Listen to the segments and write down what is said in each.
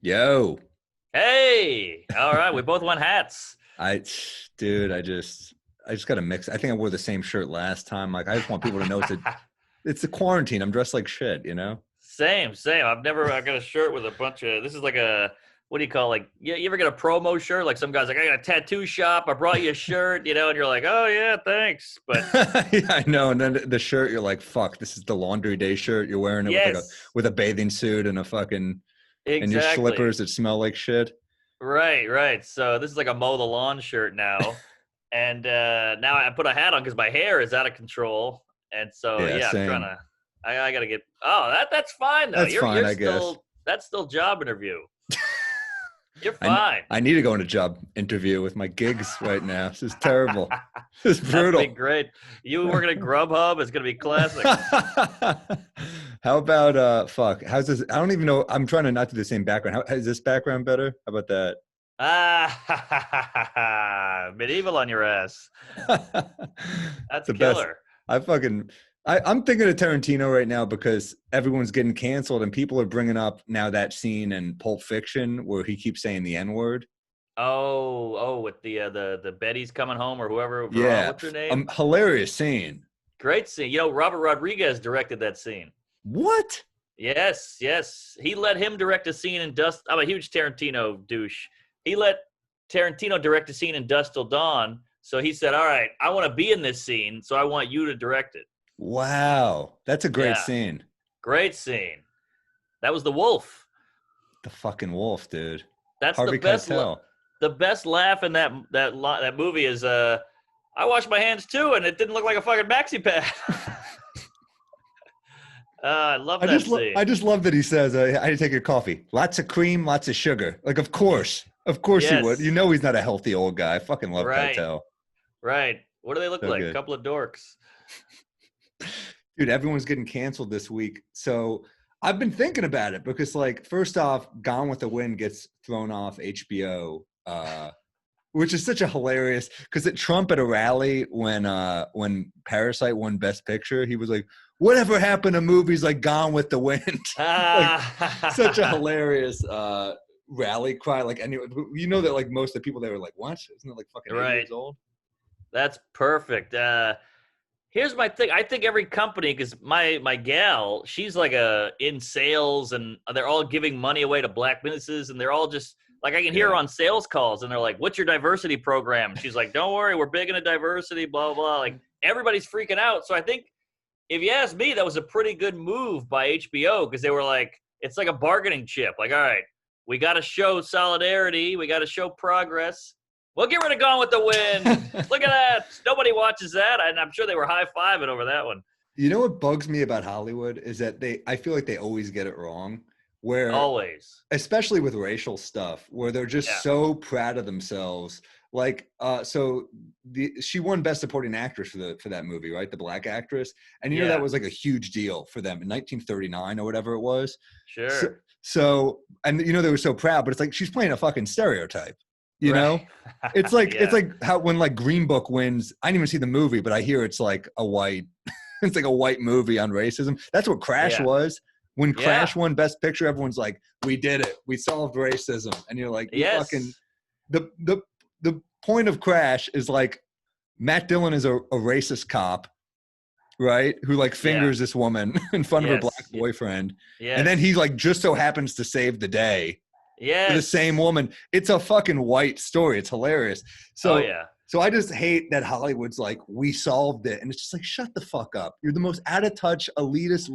Yo, Hey, all right, we both won hats. I, dude, I just got to mix. I think I wore the same shirt last time. Like, I just want people to know it's the quarantine. I'm dressed like shit, you know? Same. I got a shirt with a bunch of. This is like a what do you call you ever get a promo shirt? Like some guys like I got a tattoo shop. I brought you a shirt, and you're like, oh yeah, thanks. But Yeah, I know. And then the shirt, you're like, fuck, this is the laundry day shirt. You're wearing it with yes, with a bathing suit and and your exactly. slippers that smell like shit. Right. So this is like a mow the lawn shirt now, and now I put a hat on because my hair is out of control, and so Yeah, yeah, I'm trying same. to. I gotta get. Oh, that's fine though. That's You're fine, you're I guess. still that's still job interview. You're I fine. I need to go on a job interview with my gigs right now. This is terrible. This is That's be brutal. great. You working at Grubhub is gonna be classic. How about fuck? How's this? I don't even know. I'm trying to not do the same background. Is this background better? How about that? Medieval on your ass. That's The best. killer. I fucking I'm thinking of Tarantino right now because everyone's getting canceled and people are bringing up now that scene in Pulp Fiction where he keeps saying the N-word. Oh, with the Betty's coming home or whoever. Yeah, What's her name? hilarious scene. Great scene. Robert Rodriguez directed that scene. What? Yes. He let him direct a scene in Dust. I'm a huge Tarantino douche. He let Tarantino direct a scene in Dust Till Dawn. So he said, "All right, I want to be in this scene, so I want you to direct it." Wow, that's a great Yeah, scene. great scene. That was the wolf. The fucking wolf, dude. That's Harvey Keitel. the best laugh in that movie is I washed my hands too, and it didn't look like a fucking maxi pad. I love that I scene. just love that he says, "I take your coffee, lots of cream, lots of sugar." Like, of course he would. You Yes, know, he's not a healthy old guy. I fucking love right, Keitel. right. What do they look So like? A good, couple of dorks. dude. Everyone's getting canceled this week, so I've been thinking about it because, like, first off, Gone with the Wind gets thrown off HBO, which is such a hilarious because at Trump at a rally when Parasite won Best Picture, he was like, "Whatever happened to movies like Gone with the Wind?" Like, such a Ah, hilarious rally cry. Like, and you know that like most of the people there were like, "What? Isn't it like fucking 80 right. years old?" That's perfect. Here's my thing. I think every company, because my gal, she's like in sales, and they're all giving money away to black businesses, and they're all just like I can hear her Yeah. on sales calls, and they're like, "What's your diversity program?" She's like, "Don't worry, we're big into diversity." Blah blah. Like everybody's freaking out. So I think if you ask me, that was a pretty good move by HBO because they were like, it's like a bargaining chip. Like, all right, we got to show solidarity, we got to show progress. We'll get rid of Gone with the Wind. Look at that. Nobody watches that, and I'm sure they were high fiving over that one. You know what bugs me about Hollywood is that I feel like they always get it wrong. Where Always. especially with racial stuff where they're just Yeah. so proud of themselves, like so she won best supporting actress for that movie, right? The black actress. And you know that Yeah. was like a huge deal for them in 1939 or whatever it was. so, Sure. so and you know they were so proud, but it's like she's playing a fucking stereotype, you Right. know. It's Yeah. like how when like Green Book wins, I didn't even see the movie, but I hear it's like a white it's like a white movie on racism. That's what Crash Yeah. was. When Yeah. Crash won Best Picture, everyone's like, "We did it. We solved racism." And you're like, "You fucking." Yes. The the the point of Crash is like Matt Dillon is a racist cop, right? Who like Yeah. fingers this woman in front of her black Yes. boyfriend, and then he Yes. like just so happens to save the day for the same Yes. woman. It's a fucking white story. It's hilarious. Oh So yeah. so I just hate that Hollywood's like, we solved it. And it's just like, shut the fuck up. You're the most out of touch, elitist,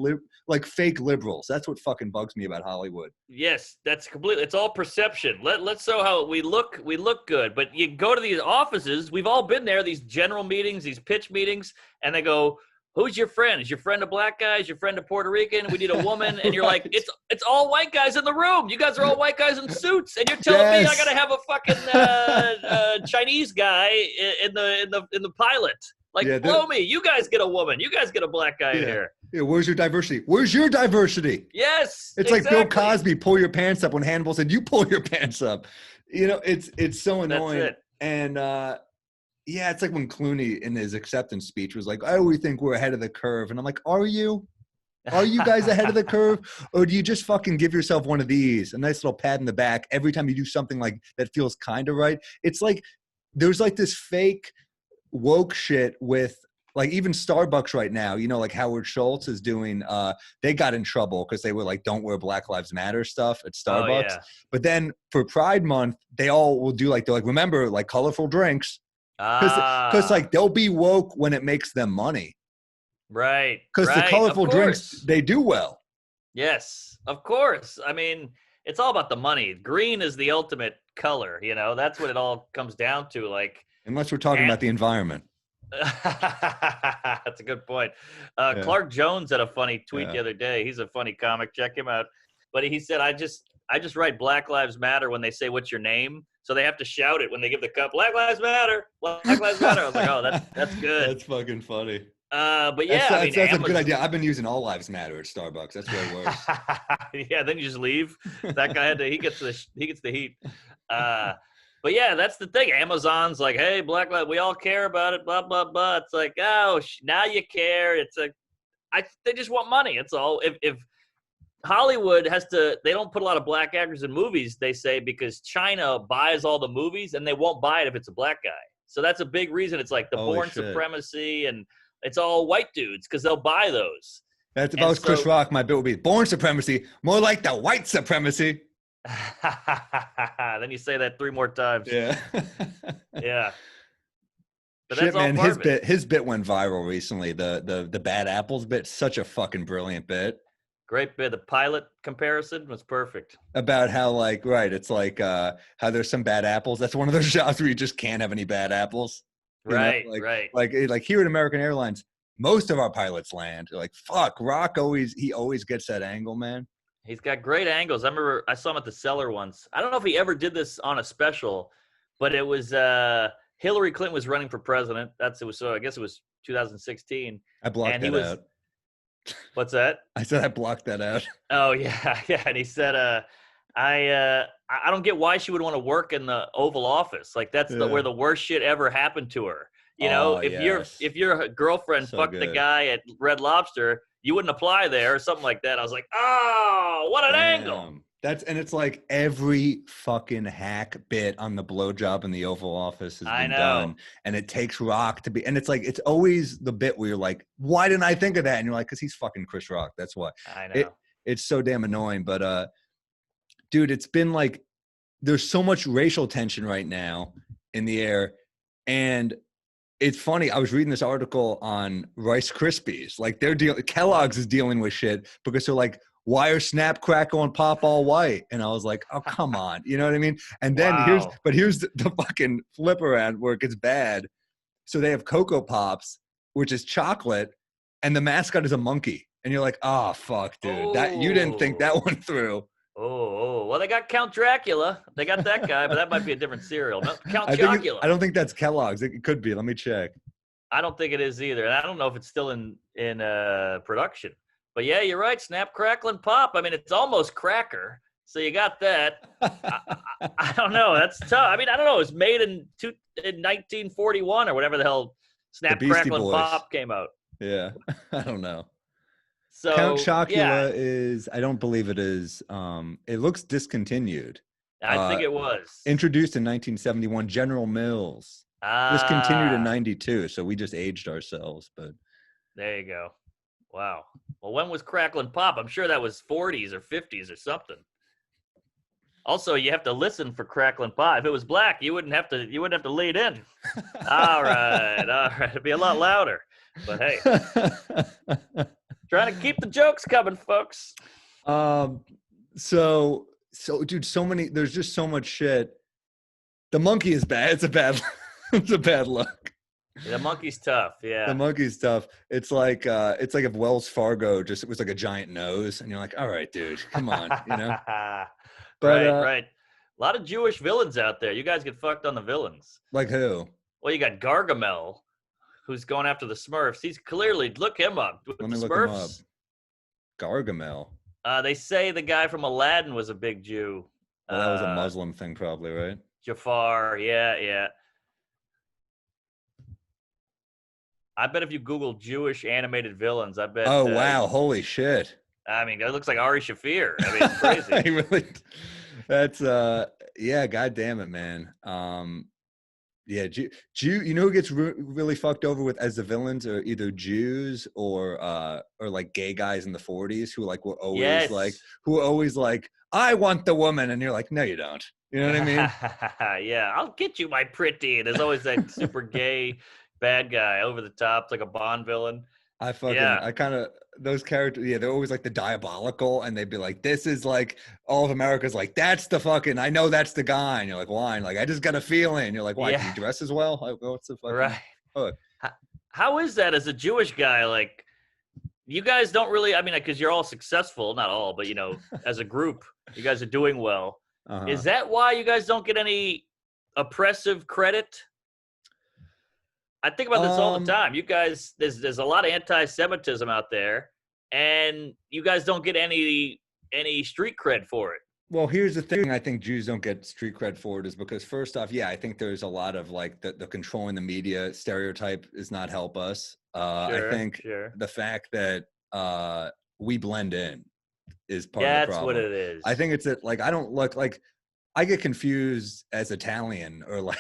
like fake liberals. That's what fucking bugs me about Hollywood. Yes, that's completely. It's all perception. Let's show how we look. We look good, but you go to these offices. We've all been there. These general meetings, these pitch meetings, and they go, "Who's your friend? Is your friend a black guy? Is your friend a Puerto Rican? We need a woman." And you're like, Right. "It's all white guys in the room. You guys are all white guys in suits, and you're telling me I got Yes. to have a fucking Chinese guy in the pilot." Yeah. Like, blow me. You guys get a woman. You guys get a black guy in Yeah. here. Yeah. Where's your diversity? Where's your diversity? Yes, It's like Bill exactly. Cosby, pull your pants up when Hannibal said, "You pull your pants up." You know, it's so That's annoying. it. And yeah, it's like when Clooney in his acceptance speech was like, "I always think we're ahead of the curve," and I'm like, "Are you? Are you guys ahead of the curve, or do you just fucking give yourself one of these, a nice little pat in the back every time you do something like that feels kind of right? It's like there's like this fake woke shit with like even Starbucks right now, like Howard Schultz is doing, they got in trouble because they were like, don't wear Black Lives Matter stuff at Oh Starbucks. yeah. But then for Pride Month, they all will do like, they're like, remember, like colorful drinks. Because Ah, like they'll be woke when it makes them money. right, Because the right. Of colorful drinks, course. they do well. Yes, of course. I mean, it's all about the money. Green is the ultimate color, That's what it all comes down to. Like, Unless we're talking and about the environment. that's a good point. Yeah. Clark Jones had a funny tweet Yeah. the other day. He's a funny comic. Check him out. But he said, I just write Black Lives Matter when they say what's your name, so they have to shout it when they give the cup. Black Lives Matter. Black Lives Matter. I was like, oh, that's good. That's fucking funny. But That's yeah, I mean, that's a good Amazon. idea. I've been using all lives matter at Starbucks. That's way worse. Yeah, then you just leave. That guy he gets the heat. But yeah, that's the thing. Amazon's like, hey, Black Lives, we all care about it. Blah blah blah. It's like, oh, now you care. It's they just want money. It's all. If Hollywood they don't put a lot of black actors in movies. They say because China buys all the movies and they won't buy it if it's a black guy. So that's a big reason. It's like the Holy born shit. supremacy and it's all white dudes because they'll buy those. If I was Chris Rock, my bit would be born supremacy, more like the white supremacy. Then you say that 3 more times. Yeah. Yeah. But Shit, that's all man, part of his bit went viral recently. The bad apples bit, such a fucking brilliant bit. Great bit. The pilot comparison was perfect. About how it's like how there's some bad apples. That's one of those jobs where you just can't have any bad apples. Right, Right. right. Like here at American Airlines, most of our pilots land. You're like, fuck, Rock always gets that angle, man. He's got great angles. I remember I saw him at the Cellar once. I don't know if he ever did this on a special, but it was Hillary Clinton was running for president. So I guess it was 2016. I blocked that out. What's that? I said I blocked that out. Oh yeah, yeah. And he said, I don't get why she would want to work in the Oval Office. Like that's where the worst shit ever happened to her. If your girlfriend fucked the guy at Red Lobster, you wouldn't apply there or something like that. I was like, oh, what an angle. It's like every fucking hack bit on the blowjob in the Oval Office has been done. And it takes Rock to be, and it's like, it's always the bit where you're like, why didn't I think of that? And you're like, cause he's fucking Chris Rock. That's why. I know. It's so damn annoying. But dude, it's been like, there's so much racial tension right now in the air. And it's funny. I was reading this article on Rice Krispies. Like Kellogg's is dealing with shit because they're like, why are Snap, Crackle, and Pop all white? And I was like, oh, come on. You know what I mean? And then here's the fucking flip around where it gets bad. So they have Cocoa Pops, which is chocolate, and the mascot is a monkey. And you're like, oh, fuck, dude. That you didn't think that one through. Oh, well, they got Count Dracula. They got that guy, but that might be a different cereal. No, Count Chocula. I don't think that's Kellogg's. It could be. Let me check. I don't think it is either. And I don't know if it's still in production. But yeah, you're right. Snap, Crackle, and Pop. I mean, it's almost Cracker. So you got that. I don't know. That's tough. I mean, I don't know. It was made in 1941 or whatever the hell Snap, Crackle, and Pop came out. Yeah. I don't know. So Count Chocula is, I don't believe it is. It looks discontinued. I think it was. Introduced in 1971, General Mills. Discontinued in 92. So we just aged ourselves. But there you go. Wow. Well, when was Crackle and Pop? I'm sure that was 40s or 50s or something. Also, you have to listen for Crackle and Pop. If it was black, you wouldn't have to lead in. All right. It'd be a lot louder. But hey, trying to keep the jokes coming, folks. So dude, there's just so much shit. The monkey is bad. It's a bad look. The monkey's tough. Yeah. The monkey's tough. It's like if Wells Fargo it was like a giant nose, and you're like, all right, dude, come on, you know. But, right. A lot of Jewish villains out there. You guys get fucked on the villains. Like who? Well, you got Gargamel, who's going after the Smurfs. He's clearly, look him up. Let me look him up. Gargamel. They say the guy from Aladdin was a big Jew. Well, that was a Muslim thing, probably, right? Jafar, yeah. I bet if you Google Jewish animated villains, I bet. Oh wow, holy shit. I mean, that looks like Ari Shafir. I mean, it's crazy. He really, that's yeah, god damn it, man. Yeah, Jew. You know who gets really fucked over with as the villains are either Jews or like gay guys in the 40s who like were always like Yes. I want the woman, and you're like, no, you don't. You know what I mean? Yeah, I'll get you, my pretty. There's always that super gay bad guy over the top, like a Bond villain. I Yeah. kind of, those characters, yeah, they're always like the diabolical, and they'd be like, this is like, all of America's like, that's the fucking, I know that's the guy. And you're like, why? And like, I just got a feeling. You're like, why? Yeah. Can you dress as well? Like, what's the fucking, Right. oh. How is that as a Jewish guy? Like, you guys don't really, I mean, because you're all successful, not all, but, as a group, you guys are doing well. Uh-huh. Is that why you guys don't get any oppressive credit? I think about this all the time. You guys, there's a lot of anti-Semitism out there, and you guys don't get any street cred for it. Well, here's the thing. I think Jews don't get street cred for it is because first off, yeah, I think there's a lot of like the controlling the media stereotype does not help us. I think the fact that we blend in is part of the problem. That's what it is. I think it's that like I don't look like I get confused as Italian or like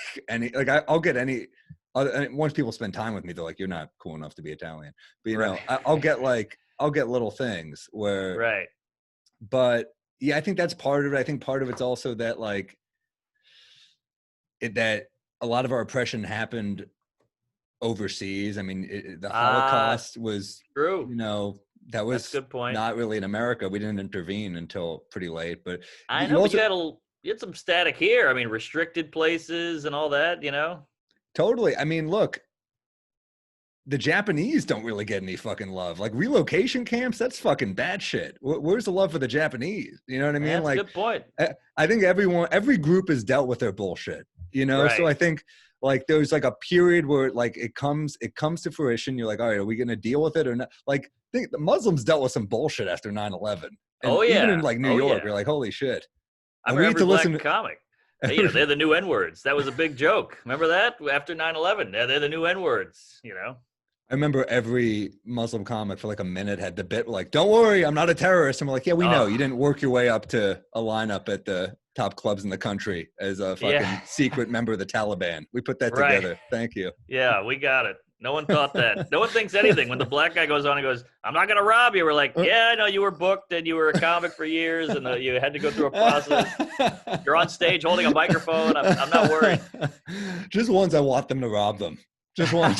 I'll get any. Once people spend time with me, they're like, "You're not cool enough to be Italian." But know, I'll get little things where, right. But yeah, I think that's part of it. I think part of it's also that like that a lot of our oppression happened overseas. I mean, the Holocaust was true. That was That's a good point. Not really in America. We didn't intervene until pretty late. But I know you had some static here. I mean, restricted places and all that. Totally. I mean, look, the Japanese don't really get any fucking love. Like relocation camps, that's fucking bad shit. Where's the love for the Japanese? You know what I mean? That's a good point. I think every group has dealt with their bullshit, Right. So I think like there's like a period where like it comes to fruition. You're like, all right, are we going to deal with it or not? Like I think the Muslims dealt with some bullshit after 9/11. And even in like New York, you're like, holy shit. I remember every black comic. They're the new N-words. That was a big joke. Remember that? After 9/11, they're the new N-words, I remember every Muslim comic for like a minute had the bit like, don't worry, I'm not a terrorist. And we're like, yeah, we know. You didn't work your way up to a lineup at the top clubs in the country as a fucking secret member of the Taliban. We put that together. Thank you. Yeah, we got it. No one thought that. No one thinks anything. When the black guy goes on and goes, I'm not going to rob you. We're like, yeah, I know you were booked and you were a comic for years and you had to go through a process. You're on stage holding a microphone. I'm not worried. Just once I want them to rob them. Just once.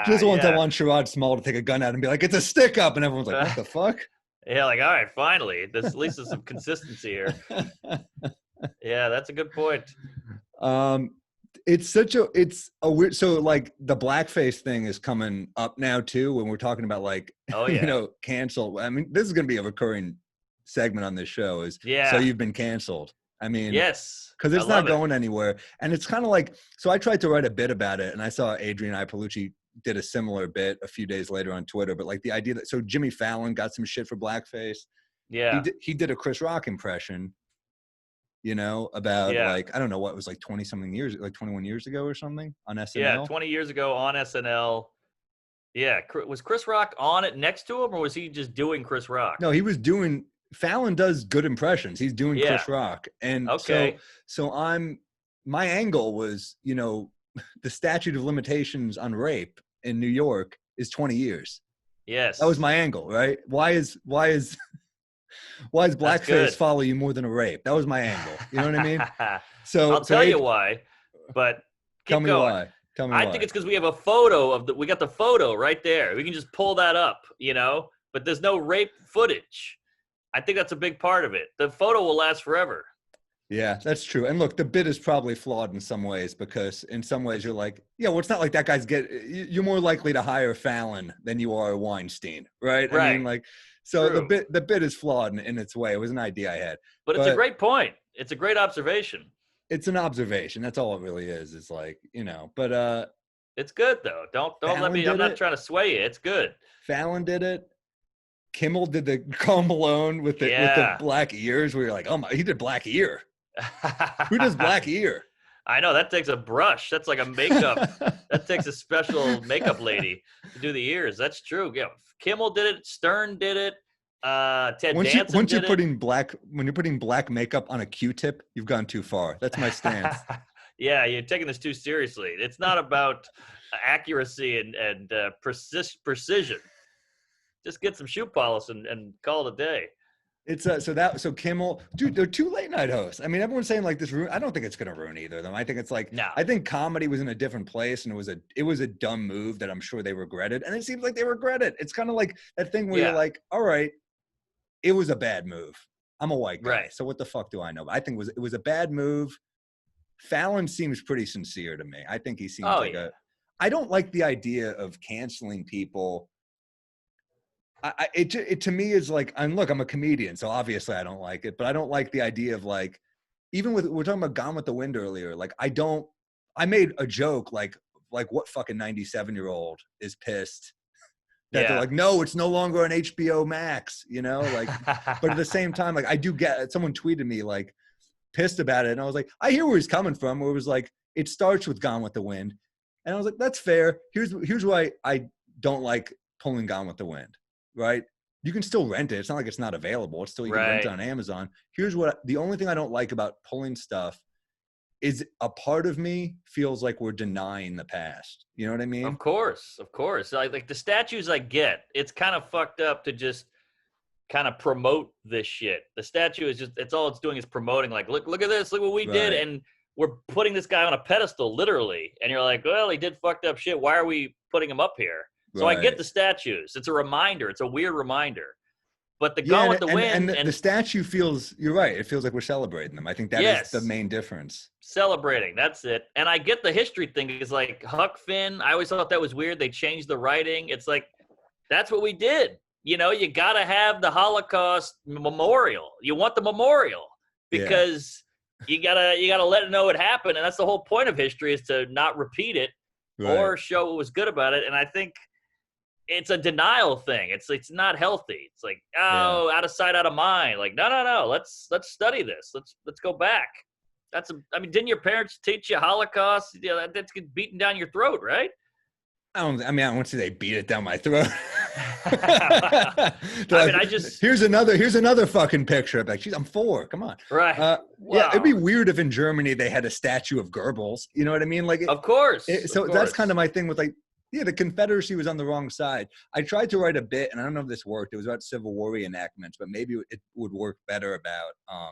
Just once I want Sherrod Small to take a gun out and be like, it's a stick up. And everyone's like, what the fuck? Yeah, like, all right, finally. At least there's some consistency here. Yeah, that's a good point. It's a weird, so like the blackface thing is coming up now too when we're talking about like cancel. I mean, this is going to be a recurring segment on this show is so you've been canceled. I mean, yes, because it's not going anywhere. And it's kind of like, so I tried to write a bit about it and I saw Adrian Ipalucci did a similar bit a few days later on Twitter, but like the idea that, so Jimmy Fallon got some shit for blackface. Yeah. He did a Chris Rock impression, about like, I don't know what it was like 20 something years, like 21 years ago or something on SNL. Yeah. 20 years ago on SNL. Yeah. Was Chris Rock on it next to him or was he just doing Chris Rock? No, he was doing, Fallon does good impressions. He's doing Chris Rock. And so my angle was, the statute of limitations on rape in New York is 20 years. Yes. That was my angle, right? Why is blackface follow you more than a rape? That was my angle. You know what I mean? So I'll tell you why, but tell me why. I think it's because we have a photo we got the photo right there. We can just pull that up, but there's no rape footage. I think that's a big part of it. The photo will last forever. Yeah, that's true. And look, the bit is probably flawed in some ways because in some ways you're like, well, it's not like that guy's you're more likely to hire Fallon than you are Weinstein, right? I mean, like, so true. the bit is flawed in its way. It was an idea I had. But it's a great point. It's a great observation. It's an observation. That's all it really is. It's like, but it's good though. Don't let me, I'm not trying to sway you. It's good. Fallon did it. Kimmel did the Karl Malone with the black ears where you're like, oh my, he did black ear. Who does black ear? I know that takes a brush. That's like a makeup. That takes a special makeup lady to do the ears. That's true. Yeah, Kimmel did it. Stern did it. Ted Danson once you're did it. putting black makeup on a Q-tip, you've gone too far. That's my stance. Yeah, you're taking this too seriously. It's not about accuracy and precision. Just get some shoe polish and call it a day. It's so Kimmel, dude, they're two late night hosts. I mean, everyone's saying like this. I don't think it's gonna ruin either of them. I think it's like, No. I think comedy was in a different place, and it was a dumb move that I'm sure they regretted, and it seems like they regret it. It's kind of like that thing where you're like, all right, it was a bad move. I'm a white guy, Right. so what the fuck do I know? But I think it was a bad move. Fallon seems pretty sincere to me. I think he seems I don't like the idea of canceling people. It to me is like, and look, I'm a comedian, so obviously I don't like it, but I don't like the idea of like, even with, we're talking about Gone with the Wind earlier, like I made a joke like what fucking 97-year-old is pissed that they're like, no, it's no longer on HBO Max, you know, like, but at the same time, like I do get, someone tweeted me like pissed about it, and I was like, I hear where he's coming from, where it was like, it starts with Gone with the Wind, and I was like, that's fair. Here's why I don't like pulling Gone with the Wind. Right? You can still rent it. It's not like it's not available. It's still, you can rent it on Amazon. Here's the only thing I don't like about pulling stuff is a part of me feels like we're denying the past. You know what I mean? Of course. Like the statues I get, it's kind of fucked up to just kind of promote this shit. The statue is just, it's all it's doing is promoting, like, look at this, look what we did, and we're putting this guy on a pedestal, literally. And you're like, well, he did fucked up shit. Why are we putting him up here? So I get the statues. It's a reminder. It's a weird reminder. But the Gone with the Wind and the statue feels, you're right. It feels like we're celebrating them. I think that is the main difference. Celebrating. That's it. And I get the history thing. It's like Huck Finn. I always thought that was weird. They changed the writing. It's like, that's what we did. You know, you got to have the Holocaust memorial. You want the memorial because you gotta let it know it happened. And that's the whole point of history, is to not repeat it or show what was good about it. And I think it's a denial thing. It's not healthy. It's like, out of sight, out of mind. Like, no. Let's study this. Let's go back. Didn't your parents teach you Holocaust? You know, that's beaten down your throat, right? I won't say they beat it down my throat. Here's another fucking picture. Like, I'm 4. Come on. Right. Yeah, it'd be weird if in Germany they had a statue of Goebbels. You know what I mean? Like, of course. That's kind of my thing with like, the Confederacy was on the wrong side. I tried to write a bit, and I don't know if this worked. It was about Civil War reenactments, but maybe it would work better about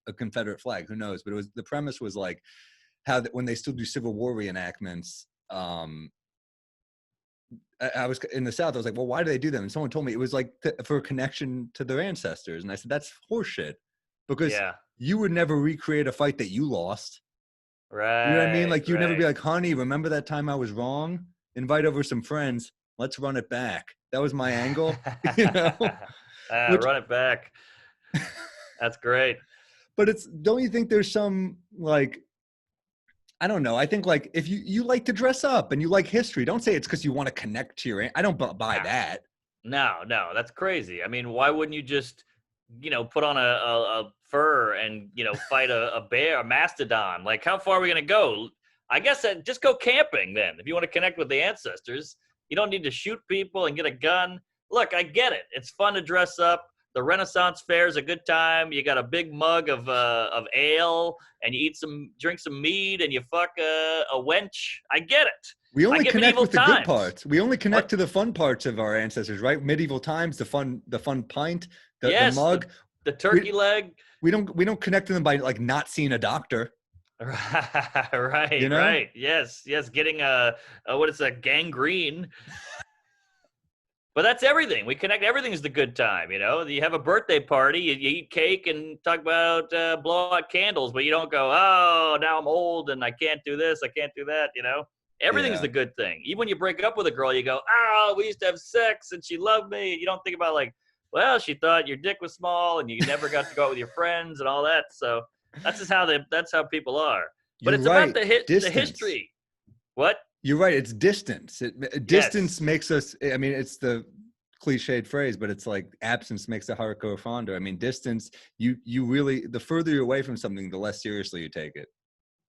a Confederate flag. Who knows? But the premise was like how when they still do Civil War reenactments. I was in the South. I was like, well, why do they do them? And someone told me it was like for a connection to their ancestors. And I said, that's horseshit, because you would never recreate a fight that you lost. Right. You know what I mean? Like, you'd never be like, honey, remember that time I was wrong? Invite over some friends. Let's run it back. That was my angle. You know? Run it back. That's great. But don't you think there's some, like, I don't know. I think, like, if you like to dress up and you like history, don't say it's because you want to connect to your, I don't buy that. No, that's crazy. I mean, why wouldn't you just, put on a fur and, fight a bear, a mastodon? Like, how far are we going to go? I guess just go camping then. If you want to connect with the ancestors, you don't need to shoot people and get a gun. Look, I get it. It's fun to dress up. The Renaissance Fair is a good time. You got a big mug of ale, and you drink some mead, and you fuck a wench. I get it. We only connect with the good parts. We only connect to the fun parts of our ancestors, right? Medieval times, the fun pint, the mug, the turkey leg. We don't connect to them by like not seeing a doctor. Right. You know? Right. Yes. Getting what is that, gangrene? But that's everything. We connect. Everything is the good time, You have a birthday party, you eat cake and talk about blow out candles, but you don't go, oh, now I'm old and I can't do this, I can't do that, Everything's the good thing. Even when you break up with a girl, you go, oh, we used to have sex and she loved me. You don't think about like, well, she thought your dick was small and you never got to go out with your friends and all that. So that's how people are. But it's about the history. What? You're right. It's distance. Distance makes us, it's the cliched phrase, but it's like absence makes the heart grow fonder. Distance, you really, the further you're away from something, the less seriously you take it.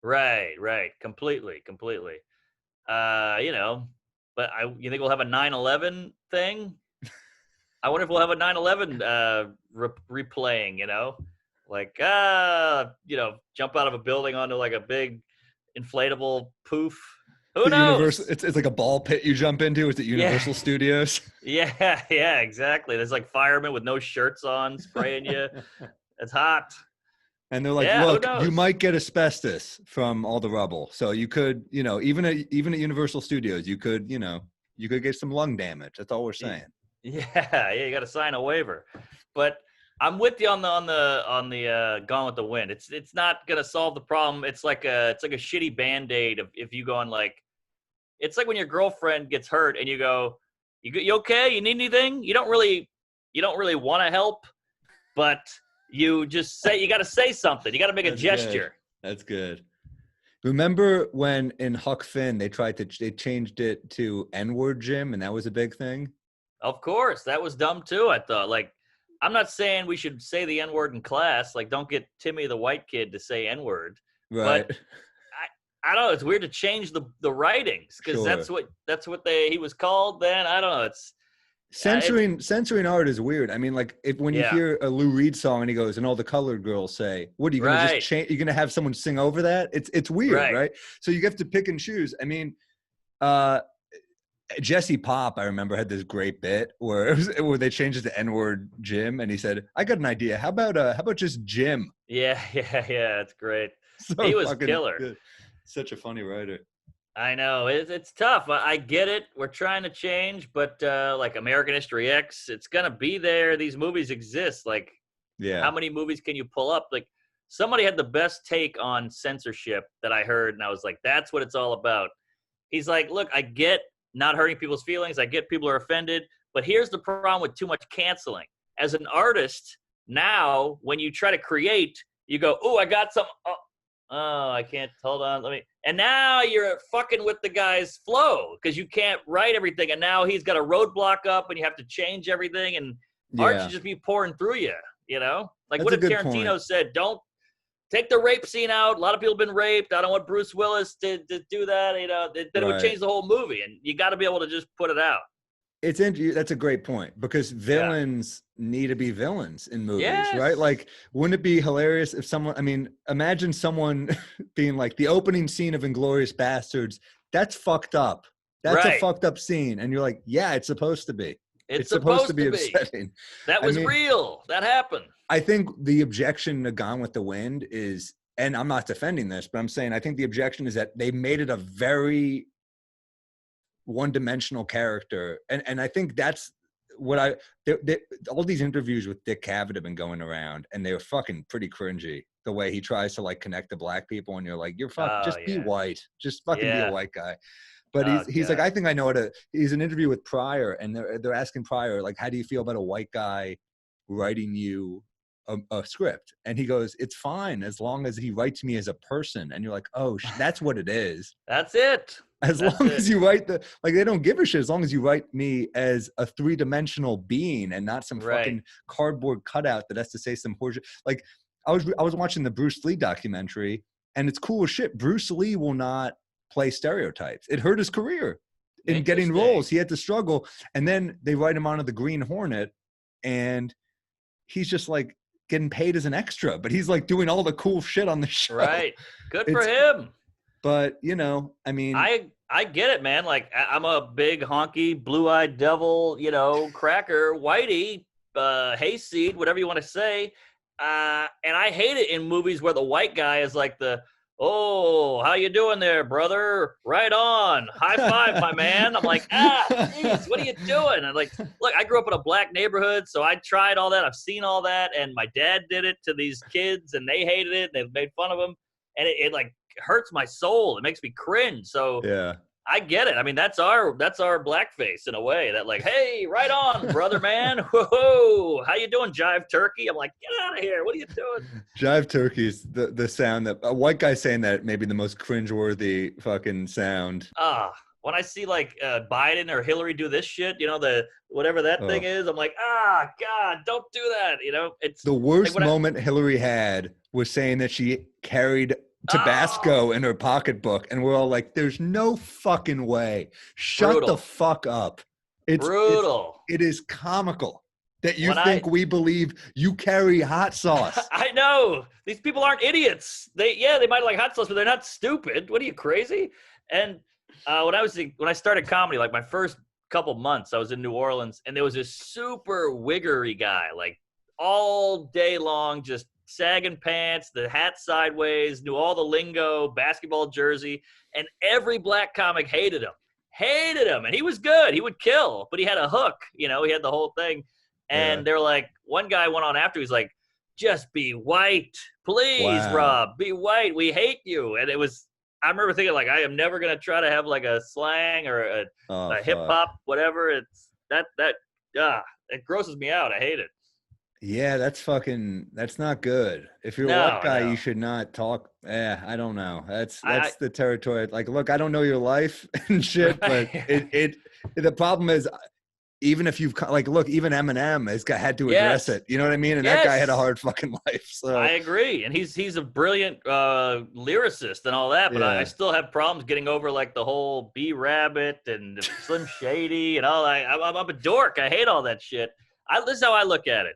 Right. Completely. You know, but you think we'll have a 9/11 thing? I wonder if we'll have a 9/11 replaying, you know? Like, you know, jump out of a building onto like a big inflatable poof. Who The Universal, knows? it's like a ball pit you jump into. It's at Yeah. Universal Studios. Yeah, exactly. There's like firemen with no shirts on spraying you. It's hot. And they're like, Yeah, who look, you knows? might get asbestos from all the rubble. So you could, you know, even at Universal Studios, you could, you know, you could get some lung damage. That's all we're saying. Yeah, you got to sign a waiver. But I'm with you on the Gone with the Wind. It's not gonna solve the problem. It's like a shitty Band-Aid if you go on like, it's like when your girlfriend gets hurt and you go, you okay? You need anything? You don't really want to help, but you just say, you got to say something. You got to make a That's good. gesture. That's good. Remember when in Huck Finn they changed it to N-word Jim, and that was a big thing? Of course, that was dumb too. I thought, like, I'm not saying we should say the N-word in class. Like, don't get Timmy the white kid to say N-word. Right. But I don't know. It's weird to change the writings because Sure. that's what he was called then. I don't know. It's Censoring art is weird. I mean, like when you yeah, hear a Lou Reed song and he goes, and all the colored girls say, "What are you gonna just right, change? You're gonna have someone sing over that?" It's weird, right. right? So you have to pick and choose. I mean, uh, Jesse Pop, I remember, had this great bit where they changed it to N-word Jim, and he said, "I got an idea. How about just Jim?" Yeah. It's great. So He was fucking killer. good. Such a funny writer. I know it's tough. I get it. We're trying to change, but like American History X, it's gonna be there. These movies exist. Like, how Yeah. many movies can you pull up? Like, somebody had the best take on censorship that I heard, and I was like, that's what it's all about. He's like, look, I get not hurting people's feelings. I get people are offended, but here's the problem with too much canceling. As an artist, now when you try to create, you go, oh, I got some. Oh, I can't. Hold on. Let me. And now you're fucking with the guy's flow because you can't write everything. And now he's got a roadblock up and you have to change everything. And art should Yeah. just be pouring through you, you know? Like, That's what a if good point. Tarantino said, don't take the rape scene out? A lot of people have been raped. I don't want Bruce Willis to do that. You know, then it would Right. change the whole movie. And you got to be able to just put it out. That's a great point because Yeah. villains need to be villains in movies, right? Yes. Like, wouldn't it be hilarious if someone, I mean, imagine someone being like the opening scene of Inglorious Bastards, that's fucked up. That's a Right. fucked up scene. And you're like, yeah, it's supposed to be. It's It's supposed to supposed be to be. upsetting. That I was mean, real. That happened. I think the objection to Gone with the Wind is, and I'm not defending this, but I'm saying I think the objection is that they made it a very one-dimensional character, and I think that's what all these interviews with Dick Cavett have been going around, and they were fucking pretty cringy. The way he tries to like connect to black people, and you're like, Oh, just be yeah. white, just fucking be a Yeah. white guy. But Oh, he's like, God. I think I know how to. He's an interview with Pryor, and they're asking Pryor like, how do you feel about a white guy writing you a script? And he goes, it's fine as long as he writes me as a person. And you're like, oh, that's what it is. That's it. As That's long it. as you write they don't give a shit as long as you write me as a three-dimensional being and not some Right. fucking cardboard cutout that has to say some horseshit. Like, I was watching the Bruce Lee documentary, and it's cool as shit. Bruce Lee will not play stereotypes. It hurt his career in getting roles. Interesting. He had to struggle, and then they write him onto the Green Hornet, and he's just like getting paid as an extra, but he's like doing all the cool shit on the show. Right. Good for It's, him. but I mean, I get it, man. Like, I'm a big honky, blue-eyed devil, you know, cracker, whitey, hayseed, whatever you want to say. And I hate it in movies where the white guy is like oh, how you doing there, brother? Right on. High five, my man. I'm like, geez, what are you doing? And like, look, I grew up in a black neighborhood, so I tried all that. I've seen all that, and my dad did it to these kids, and they hated it. They've made fun of him, and it like hurts my soul. It makes me cringe. So yeah. I get it. I mean, that's our blackface in a way. That like, hey, right on, brother, man. Whoa, how you doing, Jive Turkey? I'm like, get out of here. What are you doing? Jive turkeys, the sound that a white guy saying that may be the most cringeworthy fucking sound. When I see like Biden or Hillary do this shit, you know, the whatever that thing Oh. is, I'm like, God, don't do that. You know, it's The like worst moment Hillary had was saying that she carried Tabasco in her pocketbook, and we're all like, "There's no fucking way! Shut the Brutal. fuck up!" Brutal. It is comical that you When think we believe you carry hot sauce. I know these people aren't idiots. They might like hot sauce, but they're not stupid. What are you, crazy? And when I started comedy, like my first couple months, I was in New Orleans, and there was this super wiggery guy, like all day long, just sagging pants, the hat sideways, knew all the lingo, basketball jersey, and every black comic hated him. And he was good. He would kill, but he had a hook. He had the whole thing. And they're like, one guy went on after, he's like, just be white. Please, Wow. Rob, be white. We hate you. And I remember thinking, like, I am never going to try to have like a slang or a hip hop, whatever. It's it grosses me out. I hate it. Yeah, that's not good. If you're a white guy, you should not talk. I don't know. That's the territory. Like, look, I don't know your life and shit, but the problem is, even if you've look, even Eminem had to address it. You know what I mean? And that guy had a hard fucking life. So I agree. And he's a brilliant lyricist and all that, but I still have problems getting over like the whole B Rabbit and Slim Shady and all that. I'm a dork. I hate all that shit. This is how I look at it.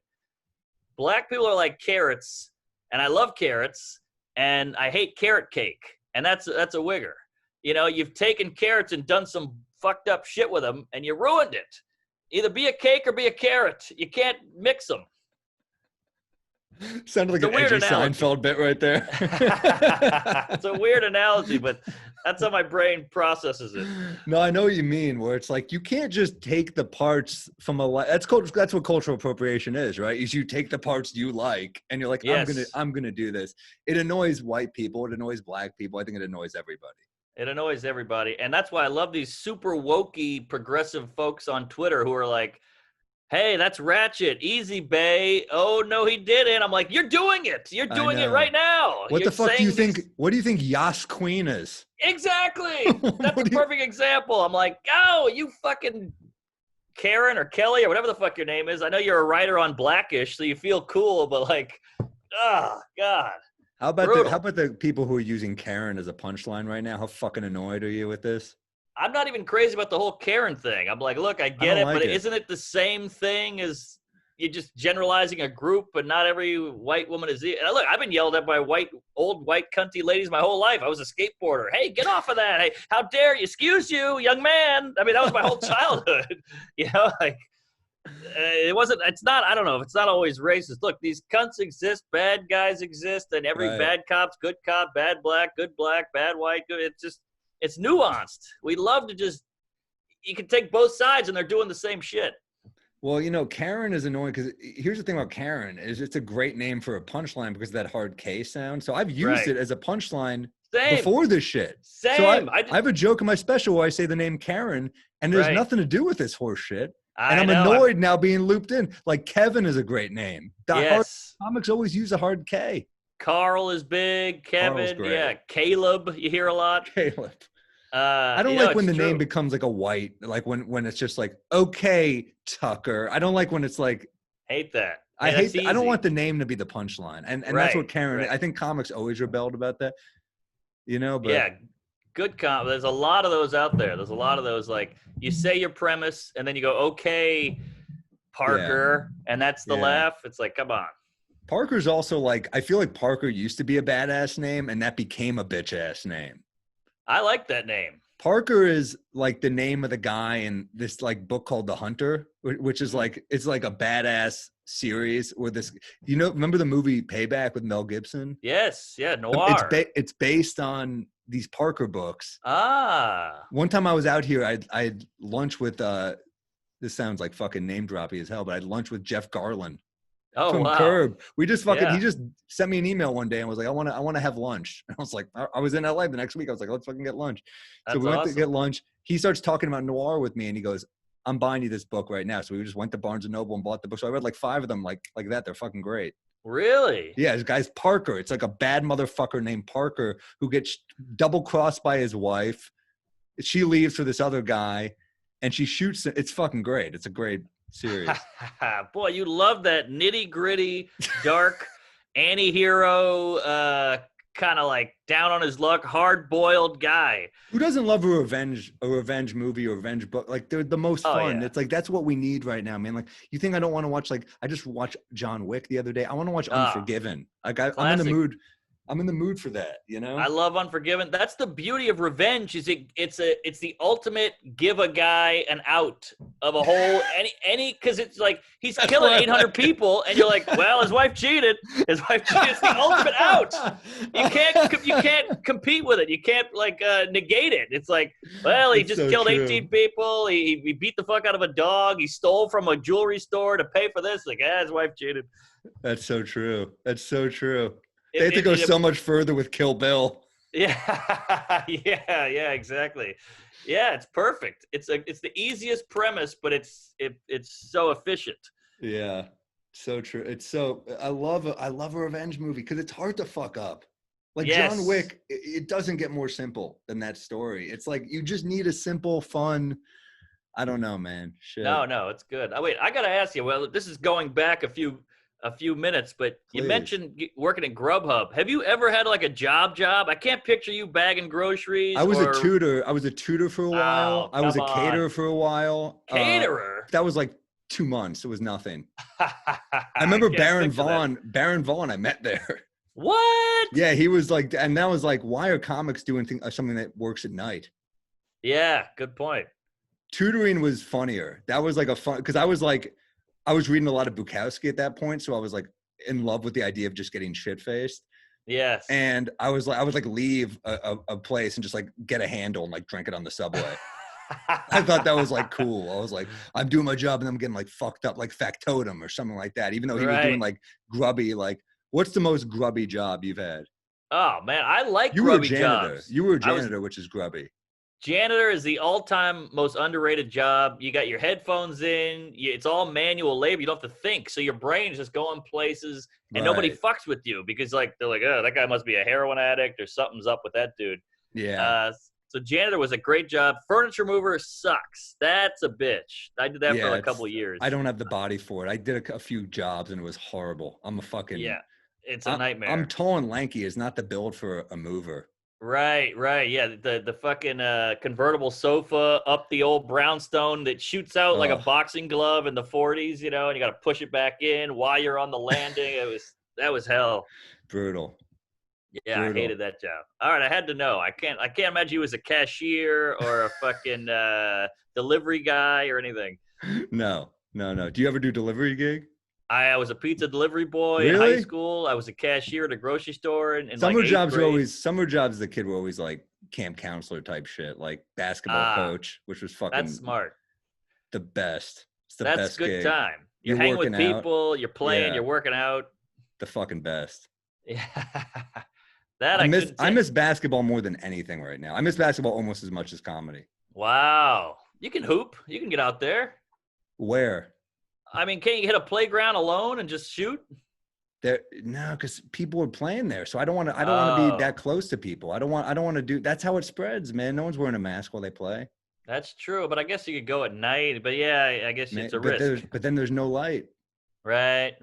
Black people are like carrots, and I love carrots, and I hate carrot cake, and that's a wigger. You've taken carrots and done some fucked up shit with them, and you ruined it. Either be a cake or be a carrot. You can't mix them. Sounded like an edgy Seinfeld bit right there. It's a weird analogy, but that's how my brain processes it. No, I know what you mean, where it's like you can't just take the parts from that's what cultural appropriation is, right? Is you take the parts you like and you're like, I'm gonna do this. It annoys white people, it annoys black people. I think it annoys everybody. It annoys everybody. And that's why I love these super wokey progressive folks on Twitter who are like, hey, that's ratchet. Easy, bae. Oh, no, he didn't. I'm like, you're doing it. You're doing it right now. What the fuck do you think? What do you think Yas Queen is? Exactly. That's a perfect example. I'm like, oh, you fucking Karen or Kelly or whatever the fuck your name is. I know you're a writer on Blackish, so you feel cool, but like, oh, God. How about the people who are using Karen as a punchline right now? How fucking annoyed are you with this? I'm not even crazy about the whole Karen thing. I'm like, look, I get it, but isn't it the same thing as you're just generalizing a group, but not every white woman is. Look, I've been yelled at by old white cunty ladies my whole life. I was a skateboarder. Hey, get off of that. Hey, how dare you? Excuse you, young man. I mean, that was my whole childhood. It's not, I don't know if it's not always racist. Look, these cunts exist, bad guys exist, and every bad cop's good cop, bad black, bad white, good. It's nuanced. We love to you can take both sides and they're doing the same shit. Well, Karen is annoying because here's the thing about Karen is it's a great name for a punchline because of that hard K sound. So I've used it as a punchline before this shit. Same. So I have a joke in my special where I say the name Karen and there's nothing to do with this horse shit. And I'm annoyed now being looped in. Like Kevin is a great name. Hard comics always use a hard K. Carl is big. Kevin, Caleb, you hear a lot. Caleb. I don't like when the name becomes like a white, like when it's just like, okay, Tucker. I don't like when it's like. Hate that. I don't want the name to be the punchline. And that's what Karen, I think comics always rebelled about that, but. Yeah, good there's a lot of those out there. There's a lot of those, like you say your premise and then you go, okay, Parker, and that's the laugh. It's like, come on. Parker's also like, I feel like Parker used to be a badass name and that became a bitch ass name. I like that name. Parker is like the name of the guy in this like book called The Hunter, which is like, it's like a badass series where this, remember the movie Payback with Mel Gibson? Yes. Yeah. Noir. It's based on these Parker books. Ah. One time I was out here, I had lunch with, this sounds like fucking name droppy as hell, but I had lunch with Jeff Garlin. Oh, from wow. Curb. We just he just sent me an email one day and was like, I want to have lunch. And I was like, I was in LA the next week. I was like, let's fucking get lunch. So we went to get lunch. He starts talking about noir with me and he goes, I'm buying you this book right now. So we just went to Barnes and Noble and bought the book. So I read like 5 of them like that. They're fucking great. Really? Yeah, this guy's Parker. It's like a bad motherfucker named Parker who gets double crossed by his wife. She leaves for this other guy and she shoots. It's fucking great. It's a great series. Boy, you love that nitty gritty, dark, anti-hero kind of like down on his luck, hard-boiled guy. Who doesn't love a revenge movie or revenge book? Like they're the most fun. Yeah. It's like that's what we need right now, man. Like you think I don't want to watch? Like I just watched John Wick the other day. I want to watch Unforgiven. Like I'm in the mood. I'm in the mood for that, you know? I love Unforgiven. That's the beauty of revenge. Is it's the ultimate give a guy an out of a whole any because it's like he's killing 800 people and you're like, well, his wife cheated. His wife cheated. It's the ultimate out. You can't compete with it. You can't like negate it. It's like, well, he just killed 18 people. He beat the fuck out of a dog. He stole from a jewelry store to pay for this. Like, his wife cheated. That's so true. That's so true. They have to go so much further with Kill Bill. Yeah, yeah, exactly. Yeah, it's perfect. It's the easiest premise, but it's so efficient. Yeah, so true. It's so I love a revenge movie because it's hard to fuck up. Like John Wick, it doesn't get more simple than that story. It's like you just need a simple, fun. I don't know, man. Shit. No, it's good. Oh, wait, I gotta ask you. Well, this is going back a few minutes, but you mentioned working at Grubhub. Have you ever had like a job? I can't picture you bagging groceries. I was a tutor. I was a tutor for a while. I was a caterer for a while. Caterer? That was like 2 months. It was nothing. I remember Baron Vaughn. I met there. What? Yeah, he was like, and that was like, why are comics doing something that works at night? Yeah, good point. Tutoring was funnier. That was like a fun because I was reading a lot of Bukowski at that point, so I was like in love with the idea of just getting shit-faced. Yes. And I would like leave a place and just like get a handle and like drink it on the subway. I thought that was like cool. I was like, I'm doing my job and I'm getting like fucked up like Factotum or something like that. Even though he was doing like grubby, like what's the most grubby job you've had? Oh man, I like you grubby were a janitor. jobs. You were a janitor, which is grubby. Janitor is the all-time most underrated job. You got your headphones in. It's all manual labor. You don't have to think. So your brain's just going places, and nobody fucks with you because, like, they're like, oh, that guy must be a heroin addict or something's up with that dude. Yeah. So janitor was a great job. Furniture mover sucks. That's a bitch. I did that for a couple of years. I don't have the body for it. I did a few jobs, and it was horrible. I'm a fucking – yeah, it's a nightmare. I'm tall and lanky. It's not the build for a mover. Right. Yeah, the fucking convertible sofa up the old brownstone that shoots out like a boxing glove in the 40s, you know, and you got to push it back in while you're on the landing. That was hell. Brutal. Yeah, Brutal. I hated that job. All right, I had to know. I can't imagine you as a cashier or a fucking delivery guy or anything. No. Do you ever do delivery gig? I was a pizza delivery boy in high school. I was a cashier at a grocery store. And summer jobs the kid were always like camp counselor type shit, like basketball coach, which was fucking that's smart. The best. It's the that's best good gig. Time. You're hanging with people, you're playing, you're working out. The fucking best. Yeah. I miss basketball more than anything right now. I miss basketball almost as much as comedy. Wow. You can hoop. You can get out there. Where? I mean, can't you hit a playground alone and just shoot? No, because people are playing there. So I don't want to be that close to people. I don't want to do. That's how it spreads, man. No one's wearing a mask while they play. That's true, but I guess you could go at night. But yeah, I guess it's a risk. But then there's no light. Right.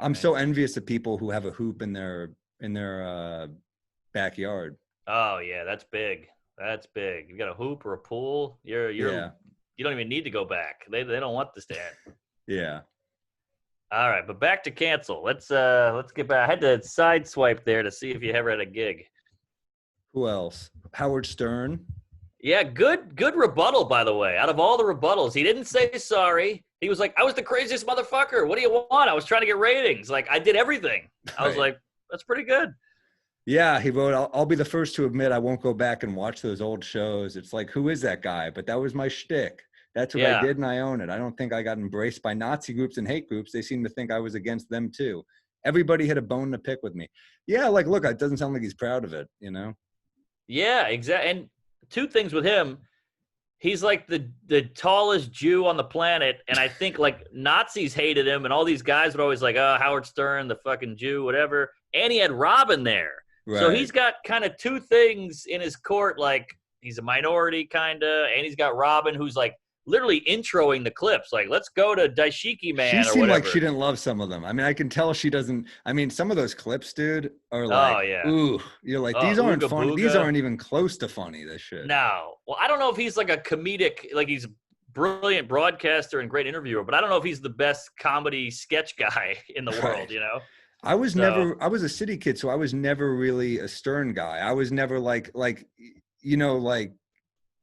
I'm so envious of people who have a hoop in their backyard. Oh yeah, that's big. That's big. You got a hoop or a pool. You don't even need to go back. They don't want this to end. Yeah. All right, but back to cancel. Let's get back. I had to sideswipe there to see if you ever had a gig. Who else? Howard Stern. Yeah, good rebuttal, by the way. Out of all the rebuttals, he didn't say sorry. He was like, I was the craziest motherfucker. What do you want? I was trying to get ratings. Like, I did everything. I was like, that's pretty good. Yeah, he wrote, I'll be the first to admit I won't go back and watch those old shows. It's like, who is that guy? But that was my shtick. That's what I did, and I own it. I don't think I got embraced by Nazi groups and hate groups. They seem to think I was against them, too. Everybody had a bone to pick with me. Yeah, like, look, it doesn't sound like he's proud of it, you know? Yeah, exactly. And two things with him. He's like the tallest Jew on the planet, and I think, like, Nazis hated him, and all these guys would always like, oh, Howard Stern, the fucking Jew, whatever. And he had Robin there. Right. So he's got kind of two things in his court, like, he's a minority, kind of, and he's got Robin, who's, like, literally introing the clips. Like, let's go to Daishiki She Man or seemed like whatever. she didn't love some of them. I mean, I can tell she doesn't. I mean, some of those clips, dude, are like, Oh yeah. ooh, you're like, these aren't Ooga funny. These Booga. aren't even close to funny, this shit. No. Well, I don't know if he's like a comedic, like he's a brilliant broadcaster and great interviewer, but I don't know if he's the best comedy sketch guy in the world, you know? I was So, I was a city kid, so I was never really a Stern guy. I was never like, like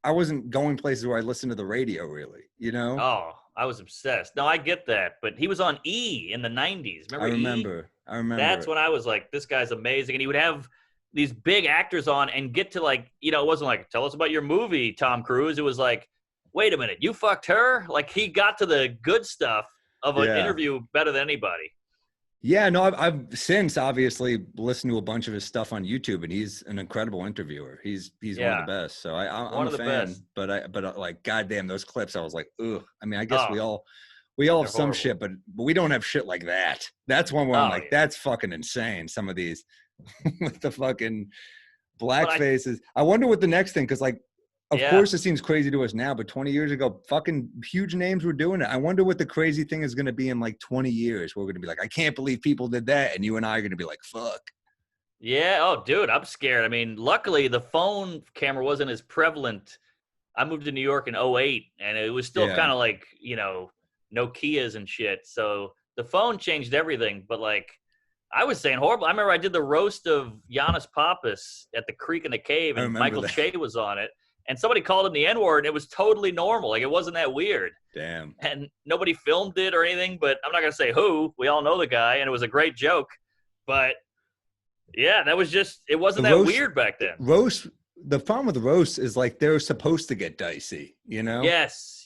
I wasn't going places where I listened to the radio really, you know? oh, I was obsessed. No, I get that. But he was on E in the 90s. I Remember E? remember. I remember. That's when I was like, this guy's amazing. And he would have these big actors on and get to like, you know, it wasn't like, tell us about your movie, Tom Cruise. It was like, wait a minute, you fucked her? Like he got to the good stuff of an Yeah. interview better than anybody. Yeah, no, I've since obviously listened to a bunch of his stuff on YouTube, and he's an incredible interviewer. He's one of the best. So I'm a fan. Best. But like, goddamn, those clips, I was like, ugh. I mean, I guess we all have some horrible. shit, but we don't have shit like that. That's one where I'm like, that's fucking insane. Some of these with the fucking black faces. I wonder what the next thing, because like, of course, it seems crazy to us now, but 20 years ago, fucking huge names were doing it. I wonder what the crazy thing is going to be in like 20 years. We're going to be like, I can't believe people did that. And you and I are going to be like, fuck. Yeah. Oh, dude, I'm scared. I mean, luckily the phone camera wasn't as prevalent. I moved to New York in 2008, and it was still kind of like, you know, Nokias and shit. So the phone changed everything. But like, I was saying horrible. I remember I did the roast of Giannis Pappas at the Creek in the Cave, and Michael Che was on it. And somebody called him the N-word, and it was totally normal. Like, it wasn't that weird. Damn. And nobody filmed it or anything, but I'm not going to say who. We all know the guy, and it was a great joke. But, yeah, that was just – it wasn't that weird back then. The problem with the roast is, like, they're supposed to get dicey, you know? Yes.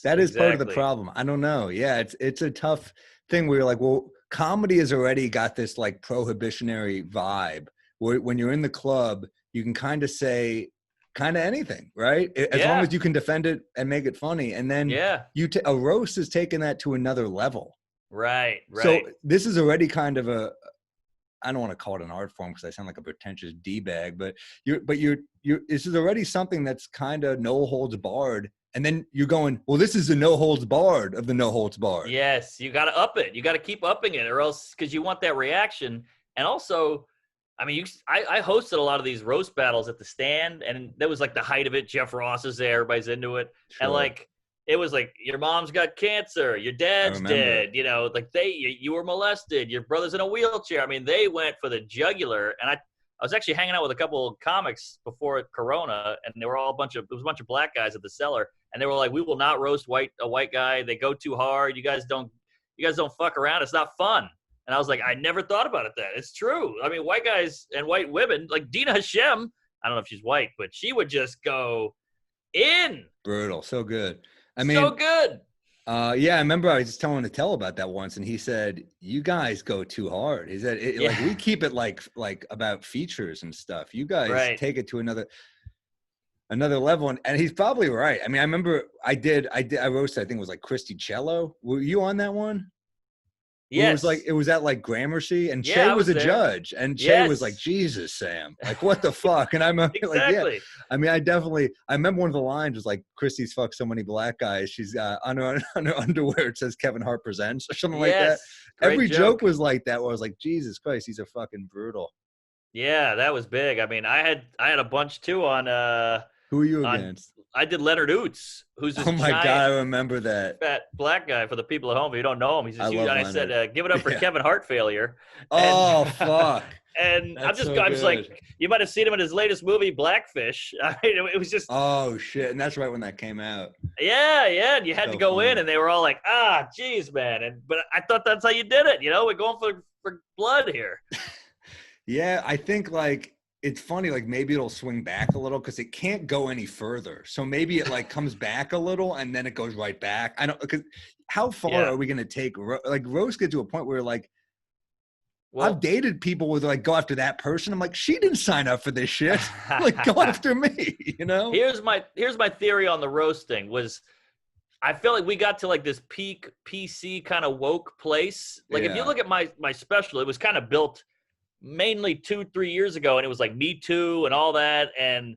That is part of the problem. I don't know. Yeah, it's a tough thing where you're like, well, comedy has already got this, like, prohibitionary vibe where when you're in the club, you can kind of say – kind of anything, right? As long as you can defend it and make it funny. And then a roast is taking that to another level. Right. So this is already kind of I don't want to call it an art form because I sound like a pretentious D-bag, but this is already something that's kind of no holds barred. And then you're going, well, this is the no holds barred of the no holds barred. Yes. You got to up it. You got to keep upping it, or else, because you want that reaction. And also, I mean, I hosted a lot of these roast battles at the Stand, and that was like the height of it. Jeff Ross is there, everybody's into it, and like it was like your mom's got cancer, your dad's dead, you know, like you were molested, your brother's in a wheelchair. I mean, they went for the jugular, and I was actually hanging out with a couple of comics before Corona, and they were all there was a bunch of black guys at the Cellar, and they were like, we will not roast a white guy. They go too hard. You guys don't fuck around. It's not fun. And I was like, I never thought about it that. It's true. I mean, white guys and white women, like Dina Hashem, I don't know if she's white, but she would just go in. Brutal. So good. I mean, so good. Yeah, I remember I was just telling Tell about that once, and he said, you guys go too hard. He said, like, we keep it like about features and stuff. You guys take it to another level. And he's probably right. I mean, I remember I roasted, I think it was like Christy Cello. Were you on that one? Yes. It was at like Gramercy, and Che was a judge, and Che was like, Jesus, Sam, like, what the fuck? And I'm like, yeah. I mean, I remember one of the lines was like, Christy's fucked so many black guys. She's on her underwear, it says Kevin Hart presents or something like that. Every joke was like that, where I was like, Jesus Christ, these are fucking brutal. Yeah, that was big. I mean, I had a bunch too on who are you against? I did Leonard Oots, who's this God, I remember that. Fat black guy. For the people at home, if you don't know him, he's just huge. And I said, give it up for Kevin Hart failure. Oh, fuck. And I'm just like, you might have seen him in his latest movie, Blackfish. I mean, it was just. Oh, shit. And that's right when that came out. Yeah. And you had to go in, and they were all like, geez, man. But I thought that's how you did it. You know, we're going for blood here. Yeah, I think like. It's funny, like maybe it'll swing back a little because it can't go any further. So maybe it like comes back a little and then it goes right back. I don't, because how far are we going to take? Like roast get to a point where like, I've dated people with like, go after that person. I'm like, she didn't sign up for this shit. Like, go after me, you know? Here's my theory on the roasting was, I feel like we got to like this peak PC kind of woke place. Like if you look at my special, it was kind of built mainly 2-3 years ago, and it was like Me Too and all that, and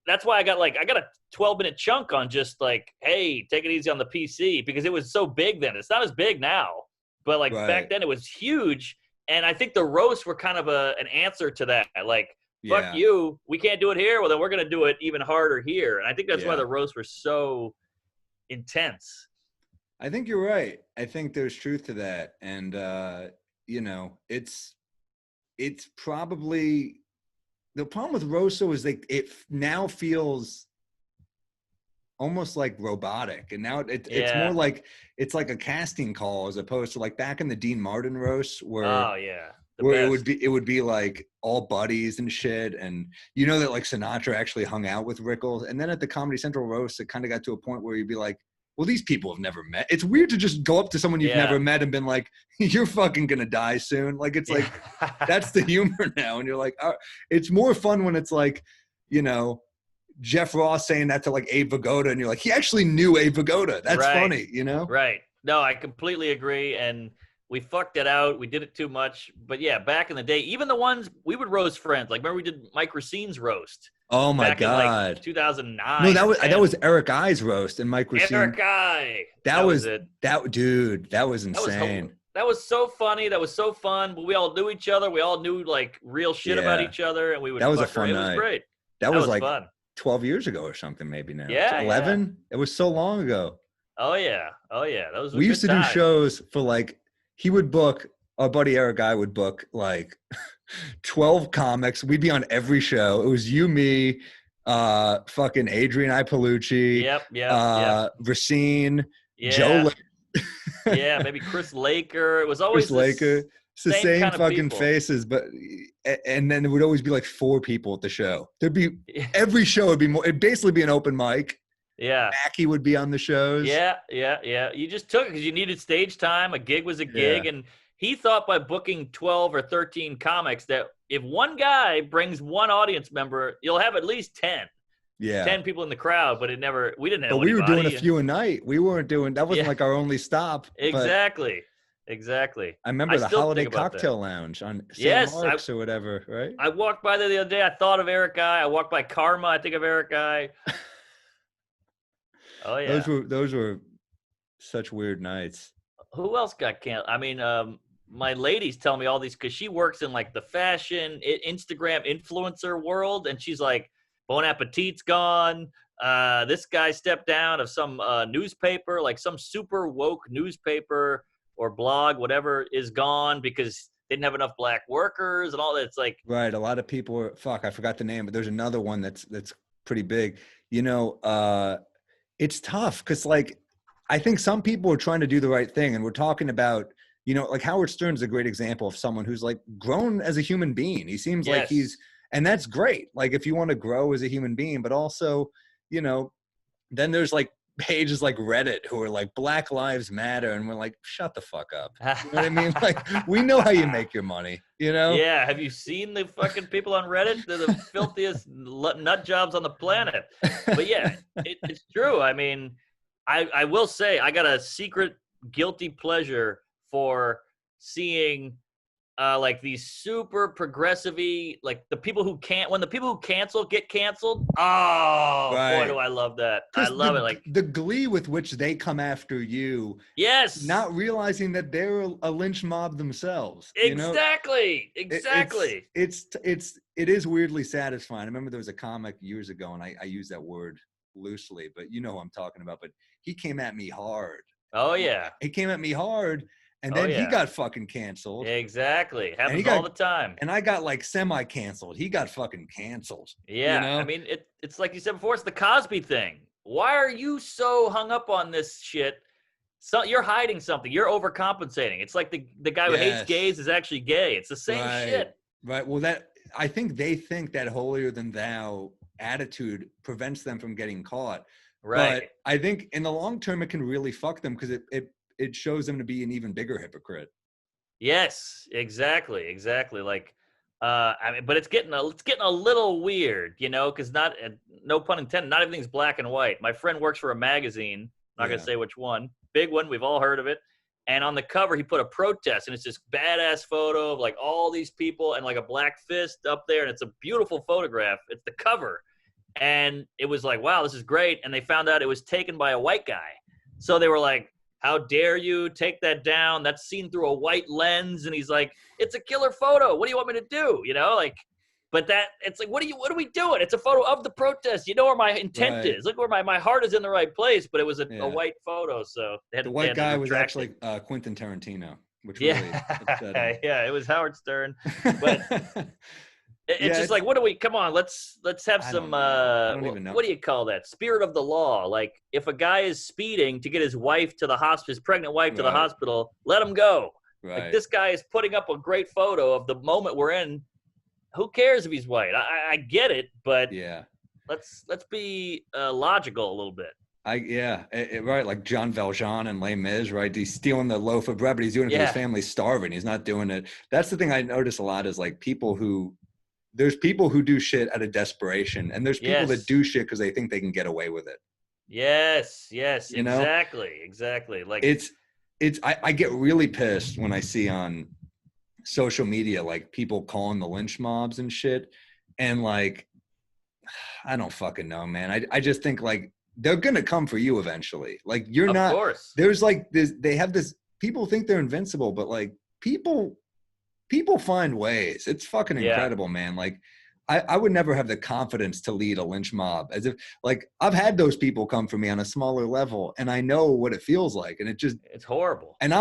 that's why I got a 12-minute chunk on just like, hey, take it easy on the PC, because it was so big then. It's not as big now, but like back Right. then it was huge. And I think the roasts were kind of an answer to that. Like, fuck Yeah. you, we can't do it here. Well, then we're gonna do it even harder here. And I think that's why Yeah. the roasts were so intense. I think you're right. I think there's truth to that. And you know, it's probably the problem with Rosso is like it now feels almost like robotic, and now it's more Yeah. like it's like a casting call as opposed to like back in the Dean Martin roast Oh yeah. The where best. it would be like all buddies and shit, and you know that like Sinatra actually hung out with Rickles, and then at the Comedy Central roast it kind of got to a point where you'd be like, well, these people have never met. It's weird to just go up to someone you've Yeah. never met and been like, you're fucking gonna die soon. Like it's like that's the humor now, and you're like, it's more fun when it's like, you know, Jeff Ross saying that to like Abe Vigoda, and you're like, he actually knew Abe Vigoda. That's Right. funny, you know? Right. No, I completely agree. And we fucked it out. We did it too much. But yeah, back in the day, even the ones we would roast friends. Like, remember we did Mike Racine's roast Oh my back in like god! 2009. No, or that 10. was Eric I's roast and Mike Racine. Eric I. That was it. that dude. That was That was insane. that was so funny. That was so fun. But we all knew each other. We all knew like real shit about Yeah. each other, and we would. That was a fuck her. fun It night. was great. That was like fun. 12 years ago or something, maybe now. Yeah, 11. It was so long ago. Oh yeah. Oh yeah. That was. We used to do shows for like he would book. Our buddy Eric Guy would book like 12 comics. We'd be on every show. It was you, me, fucking Adrian Ipalucci, Yep. Racine, Yeah. Joe. Yeah, maybe Chris Laker. It was always Chris Laker. It's the same kind of fucking people. faces, but and then there would always be like 4 people at the show. There'd be every show would be more. It'd basically be an open mic. Yeah. Mackie would be on the shows. Yeah. You just took it because you needed stage time. A gig was a gig, and he thought by booking 12 or 13 comics that if one guy brings one audience member, you'll have at least 10. Yeah. 10 people in the crowd, but we didn't know. But we were anybody. doing a few a night. We weren't doing that wasn't like our only stop. Exactly. I remember the Holiday Cocktail Lounge on St. Mark's or whatever, right? I walked by there the other day. I thought of Eric Guy. I walked by Karma. I think of Eric Guy. Oh yeah. Those were such weird nights. Who else got canceled? I mean, my lady's telling me all these because she works in like the fashion Instagram influencer world, and she's like, Bon Appetit's gone. This guy stepped down of some newspaper, like some super woke newspaper or blog, whatever, is gone because they didn't have enough black workers and all that. It's like right. A lot of people were I forgot the name, but there's another one that's pretty big. You know, it's tough because like I think some people are trying to do the right thing, and we're talking about, you know, like Howard Stern's a great example of someone who's like grown as a human being. He seems like and that's great. Like if you want to grow as a human being, but also, you know, then there's like pages like Reddit who are like Black Lives Matter, and we're like, shut the fuck up. You know what I mean? Like we know how you make your money, you know? Yeah. Have you seen the fucking people on Reddit? They're the filthiest nut jobs on the planet. But yeah, it's true. I mean, I will say I got a secret guilty pleasure for seeing like these super progressive-y, like the people who when the people who cancel get canceled. Oh, boy, do I love that. I love it. Like the glee with which they come after you. Yes. Not realizing that they're a lynch mob themselves. Exactly. You know? Exactly. It is weirdly satisfying. I remember there was a comic years ago, and I use that word loosely, but you know who I'm talking about. But he came at me hard. Oh yeah. He came at me hard. And then he got fucking canceled. Exactly. Happens all the time. And I got like semi-canceled. He got fucking canceled. Yeah. You know? I mean, it's like you said before, it's the Cosby thing. Why are you so hung up on this shit? So you're hiding something. You're overcompensating. It's like the guy who hates gays is actually gay. It's the same shit. Right. Well, I think they think that holier than thou attitude prevents them from getting caught. Right. But I think in the long term, it can really fuck them because it shows them to be an even bigger hypocrite. Yes, exactly. Like, I mean, but it's getting a little weird, you know, because no pun intended, not everything's black and white. My friend works for a magazine. Not gonna say which one. Big one. We've all heard of it. And on the cover, he put a protest, and it's this badass photo of like all these people and like a black fist up there, and it's a beautiful photograph. It's the cover. And it was like, wow, this is great. And they found out it was taken by a white guy. So they were like, how dare you take that down? That's seen through a white lens. And he's like, it's a killer photo. What do you want me to do? You know, like, but that it's like, what are we doing? It's a photo of the protest. You know where my intent Right. is. Look where my heart is in the right place. But it was a Yeah. white photo. So The white guy was actually Quentin Tarantino, which really upset yeah, it was Howard Stern. But it's just like, what do we, come on, let's have some, I don't even know. what do you call that? Spirit of the law. Like, if a guy is speeding to get his wife to the hospital, his pregnant wife to the hospital, let him go. Right. Like, this guy is putting up a great photo of the moment we're in. Who cares if he's white? I get it, but yeah, let's be logical a little bit. Right, like Jean Valjean and Les Mis, right? He's stealing the loaf of bread, but he's doing it because his family's starving. He's not doing it. That's the thing I notice a lot is like there's people who do shit out of desperation, and there's people that do shit because they think they can get away with it. Yes, you know? exactly. Like I get really pissed when I see on social media like people calling the lynch mobs and shit, and like I don't fucking know, man. I just think like they're gonna come for you eventually. Like you're not. Of course. There's like this. They have this. People think they're invincible, but like people find ways. It's fucking incredible, man. Like I would never have the confidence to lead a lynch mob, as if like I've had those people come for me on a smaller level, and I know what it feels like, and it's horrible. And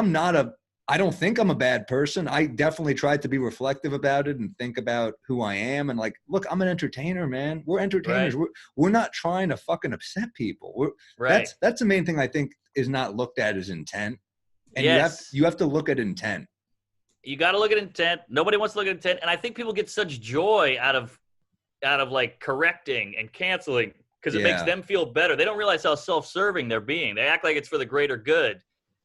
I don't think I'm a bad person. I definitely tried to be reflective about it and think about who I am. And like, look, I'm an entertainer, man. We're entertainers. Right. We're not trying to fucking upset people. That's the main thing I think is not looked at as intent. And you have to look at intent. You got to look at intent. Nobody wants to look at intent. And I think people get such joy out of like correcting and canceling because it makes them feel better. They don't realize how self-serving they're being. They act like it's for the greater good.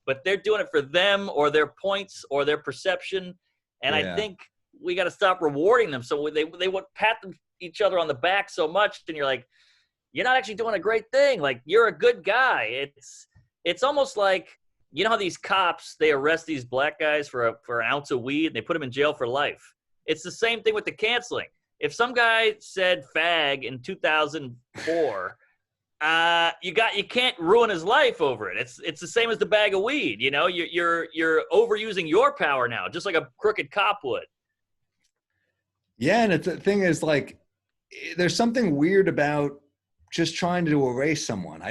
But they're doing it for them or their points or their perception. And I think we got to stop rewarding them. So they would pat each other on the back so much. And you're like, you're not actually doing a great thing. Like, you're a good guy. It's almost like, you know how these cops, they arrest these black guys for an ounce of weed and they put them in jail for life. It's the same thing with the canceling. If some guy said fag in 2004, you can't ruin his life over it. It's the same as the bag of weed. You know, you're overusing your power now, just like a crooked cop would. Yeah, and the thing is, like, there's something weird about just trying to erase someone. I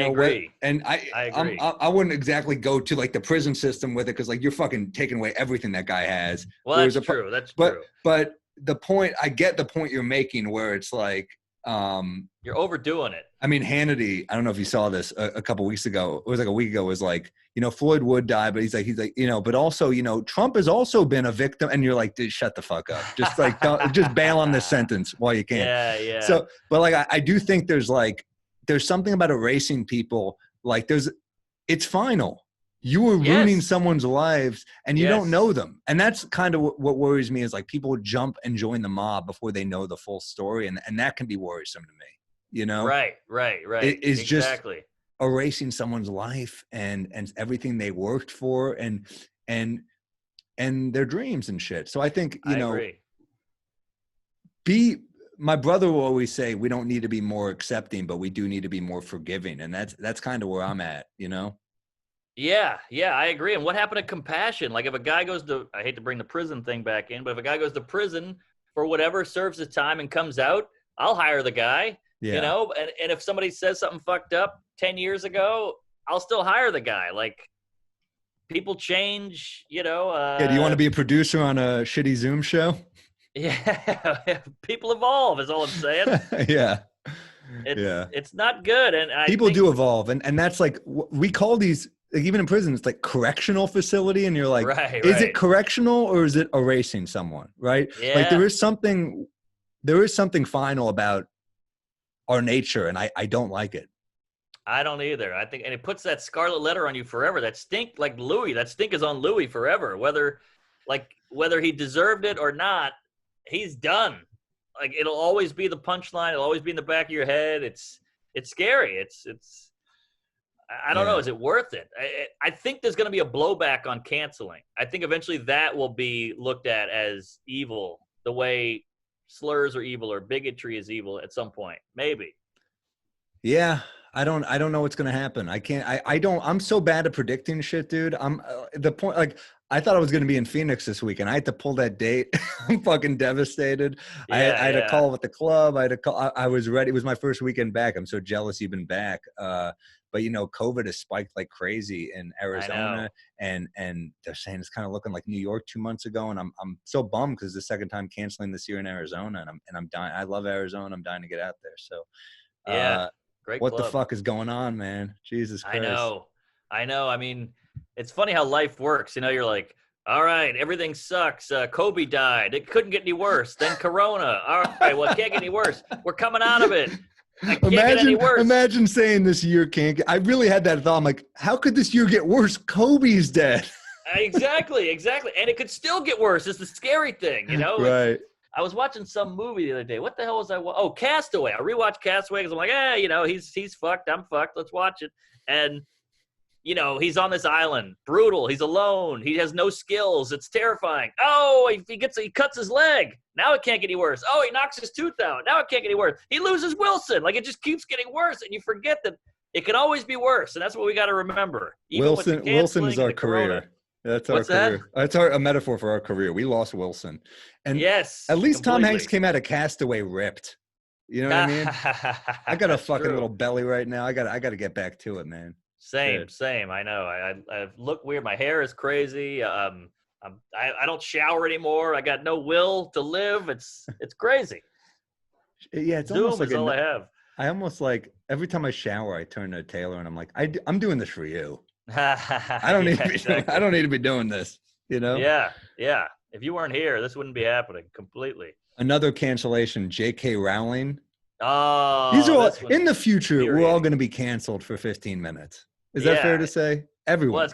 agree. And I agree. I wouldn't exactly go to like the prison system with it because like you're fucking taking away everything that guy has. Well, that's true. That's true. But the point, I get the point you're making where it's like, you're overdoing it. I mean, Hannity, I don't know if you saw this a couple weeks ago. It was like a week ago. Was like, you know, Floyd would die, but he's like, you know, but also, you know, Trump has also been a victim. And you're like, dude, shut the fuck up. Just like, just bail on this sentence while you can. Yeah. So, but like, I do think there's something about erasing people. Like it's final. You were ruining someone's lives and you don't know them. And that's kind of what worries me is like people jump and join the mob before they know the full story. And that can be worrisome to me, you know? Right. It is exactly. Just erasing someone's life and everything they worked for and their dreams and shit. So I think, you know, my brother will always say, we don't need to be more accepting, but we do need to be more forgiving. And that's kind of where I'm at, you know? Yeah, I agree. And what happened to compassion? Like if a guy goes to, I hate to bring the prison thing back in, but if a guy goes to prison for whatever, serves his time and comes out, I'll hire the guy, you know? And if somebody says something fucked up 10 years ago, I'll still hire the guy. Like people change, you know. Do you want to be a producer on a shitty Zoom show? Yeah, people evolve is all I'm saying. It's not good. And people do evolve. And that's like, we call these, like even in prison, it's like correctional facility. And you're like, is it correctional or is it erasing someone? Right. Yeah. Like there is something final about our nature. And I don't like it. I don't either. I think, and it puts that scarlet letter on you forever. That stink, like Louis, that stink is on Louis forever. Whether he deserved it or not, he's done. Like it'll always be the punchline. It'll always be in the back of your head. It's scary. I don't know. Is it worth it? I think there's going to be a blowback on canceling. I think eventually that will be looked at as evil, the way slurs are evil or bigotry is evil at some point. Maybe. Yeah, I don't know what's gonna happen. I'm so bad at predicting shit, dude. I'm the point. Like, I thought I was gonna be in Phoenix this week, and I had to pull that date. I'm fucking devastated. Yeah, I had a call with the club. I had a call. I was ready. It was my first weekend back. I'm so jealous you've been back. But COVID has spiked like crazy in Arizona, and they're saying it's kind of looking like New York 2 months ago. And I'm so bummed because it's the second time canceling this year in Arizona, and I'm dying. I love Arizona. I'm dying to get out there. So, yeah. Great what club. the fuck is going on, man? Jesus Christ. I know. I mean, it's funny how life works. You're like, all right, everything sucks. Kobe died. It couldn't get any worse. Then Corona. All right, well, it can't get any worse. We're coming out of it. It can't get any worse. Imagine saying this year can't get. I really had that thought. I'm like, how could this year get worse? Kobe's dead. Exactly. And it could still get worse. It's the scary thing, Right. I was watching some movie the other day. What the hell was I? Oh, Castaway. I rewatched Castaway because I'm like, he's fucked. I'm fucked. Let's watch it. And he's on this island, brutal. He's alone. He has no skills. It's terrifying. Oh, he cuts his leg. Now it can't get any worse. Oh, he knocks his tooth out. Now it can't get any worse. He loses Wilson. Like, it just keeps getting worse, and you forget that it can always be worse, and that's what we got to remember. Wilson is our career. That's our career. That's a metaphor for our career. We lost Wilson. And yes, at least completely. Tom Hanks came out of Castaway ripped. You know what I mean? I got a fucking little belly right now. I got to get back to it, man. Same. I know. I look weird. My hair is crazy. I don't shower anymore. I got no will to live. It's crazy. Yeah, it's Zoom almost like is all I have. I almost like every time I shower, I turn to Taylor and I'm like, I'm doing this for you. I don't need to be doing this. Yeah. If you weren't here, this wouldn't be happening completely. Another cancellation, J.K. Rowling. Oh, these are all in the future. We're all going to be canceled for 15 minutes. Is that fair to say? Everyone. Well,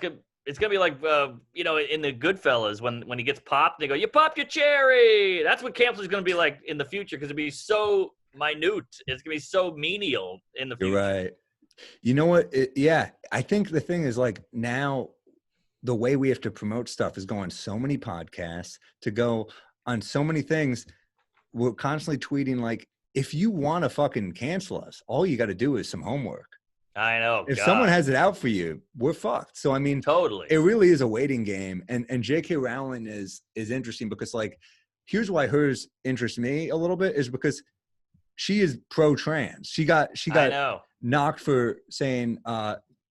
it's gonna be like in the Goodfellas when he gets popped, they go, "You popped your cherry." That's what cancel is gonna be like in the future because it'll be so minute. It's gonna be so menial in the future. You're right. You know what? I think the thing is like now the way we have to promote stuff is go on so many podcasts, to go on so many things. We're constantly tweeting like, if you want to fucking cancel us, all you got to do is some homework. I know. If someone has it out for you, we're fucked. So, I mean, totally. It really is a waiting game. And J.K. Rowling is interesting because, like, here's why hers interests me a little bit is because she is pro-trans. She got knocked for saying,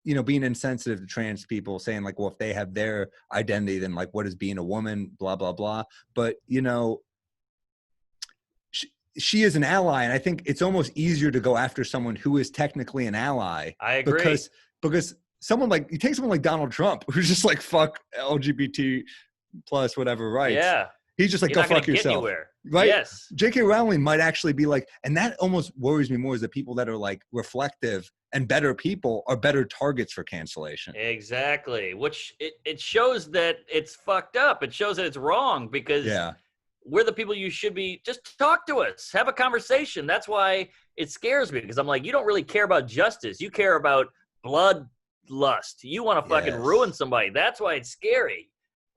being insensitive to trans people, saying like, well, if they have their identity, then like, what is being a woman, blah, blah, blah. But, she is an ally, and I think it's almost easier to go after someone who is technically an ally. I agree. Because you take someone like Donald Trump, who's just like, fuck LGBT plus whatever rights. Yeah. He's just like, go fuck yourself. Right? Yes. J.K. Rowling might actually be like, and that almost worries me more, is that people that are like reflective and better people are better targets for cancellation. Exactly. Which it shows that it's fucked up. It shows that it's wrong because we're the people you should be. Just talk to us. Have a conversation. That's why it scares me, because I'm like, you don't really care about justice. You care about bloodlust. You want to fucking ruin somebody. That's why it's scary.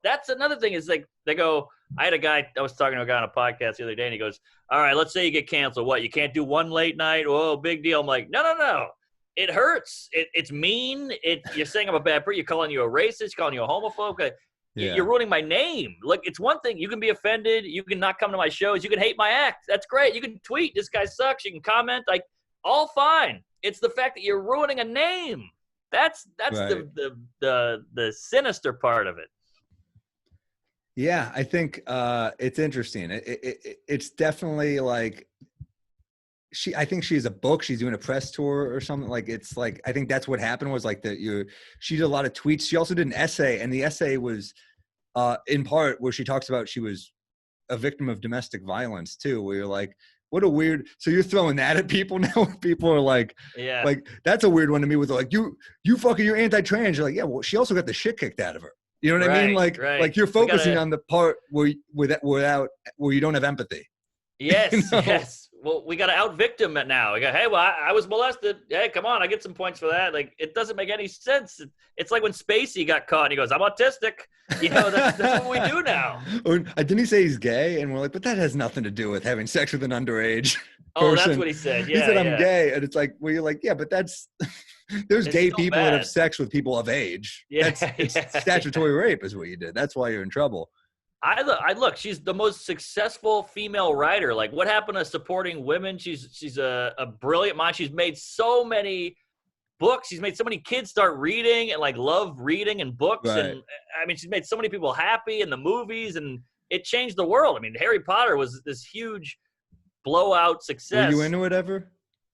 That's another thing is like, they go, I was talking to a guy on a podcast the other day, and he goes, all right, let's say you get canceled. What, you can't do one late night? Oh, big deal. I'm like, no. It hurts. It's mean. You're saying I'm a bad person. You're calling you a racist. You're calling you a homophobe. You're ruining my name. Look, it's one thing. You can be offended. You can not come to my shows. You can hate my act. That's great. You can tweet, this guy sucks. You can comment. Like, all fine. It's the fact that you're ruining a name. That's right. the sinister part of it. Yeah, I think it's interesting. It's definitely like I think she has a book. She's doing a press tour or something. Like, it's like, I think that's what happened was like she did a lot of tweets. She also did an essay, and the essay was in part where she talks about she was a victim of domestic violence too, where you're like, what a weird, so you're throwing that at people now. People are like, like, that's a weird one to me, with like, you're anti-trans. You're like, yeah, well, she also got the shit kicked out of her. You know what I mean? Like you're focusing on the part where you don't have empathy. Yes, yes. well, we got to out victim it now. We go, hey, well, I was molested. Hey, come on, I get some points for that. Like, it doesn't make any sense. It's like when Spacey got caught and he goes, I'm autistic. That's what we do now. Or didn't he say he's gay? And we're like, but that has nothing to do with having sex with an underage Oh, person. that's what he said. He Yeah, said, I'm gay. And it's like, well, you're like, yeah, but that's, there's It's gay still people that bad. have sex with people of age. Yeah, It's yeah, statutory rape is what you did. That's why you're in trouble. I look. She's the most successful female writer. Like, what happened to supporting women? She's a brilliant mind. She's made so many books. She's made so many kids start reading and like love reading and books. Right. And I mean, she's made so many people happy in the movies, and it changed the world. I mean, Harry Potter was this huge blowout success. Were you into it ever?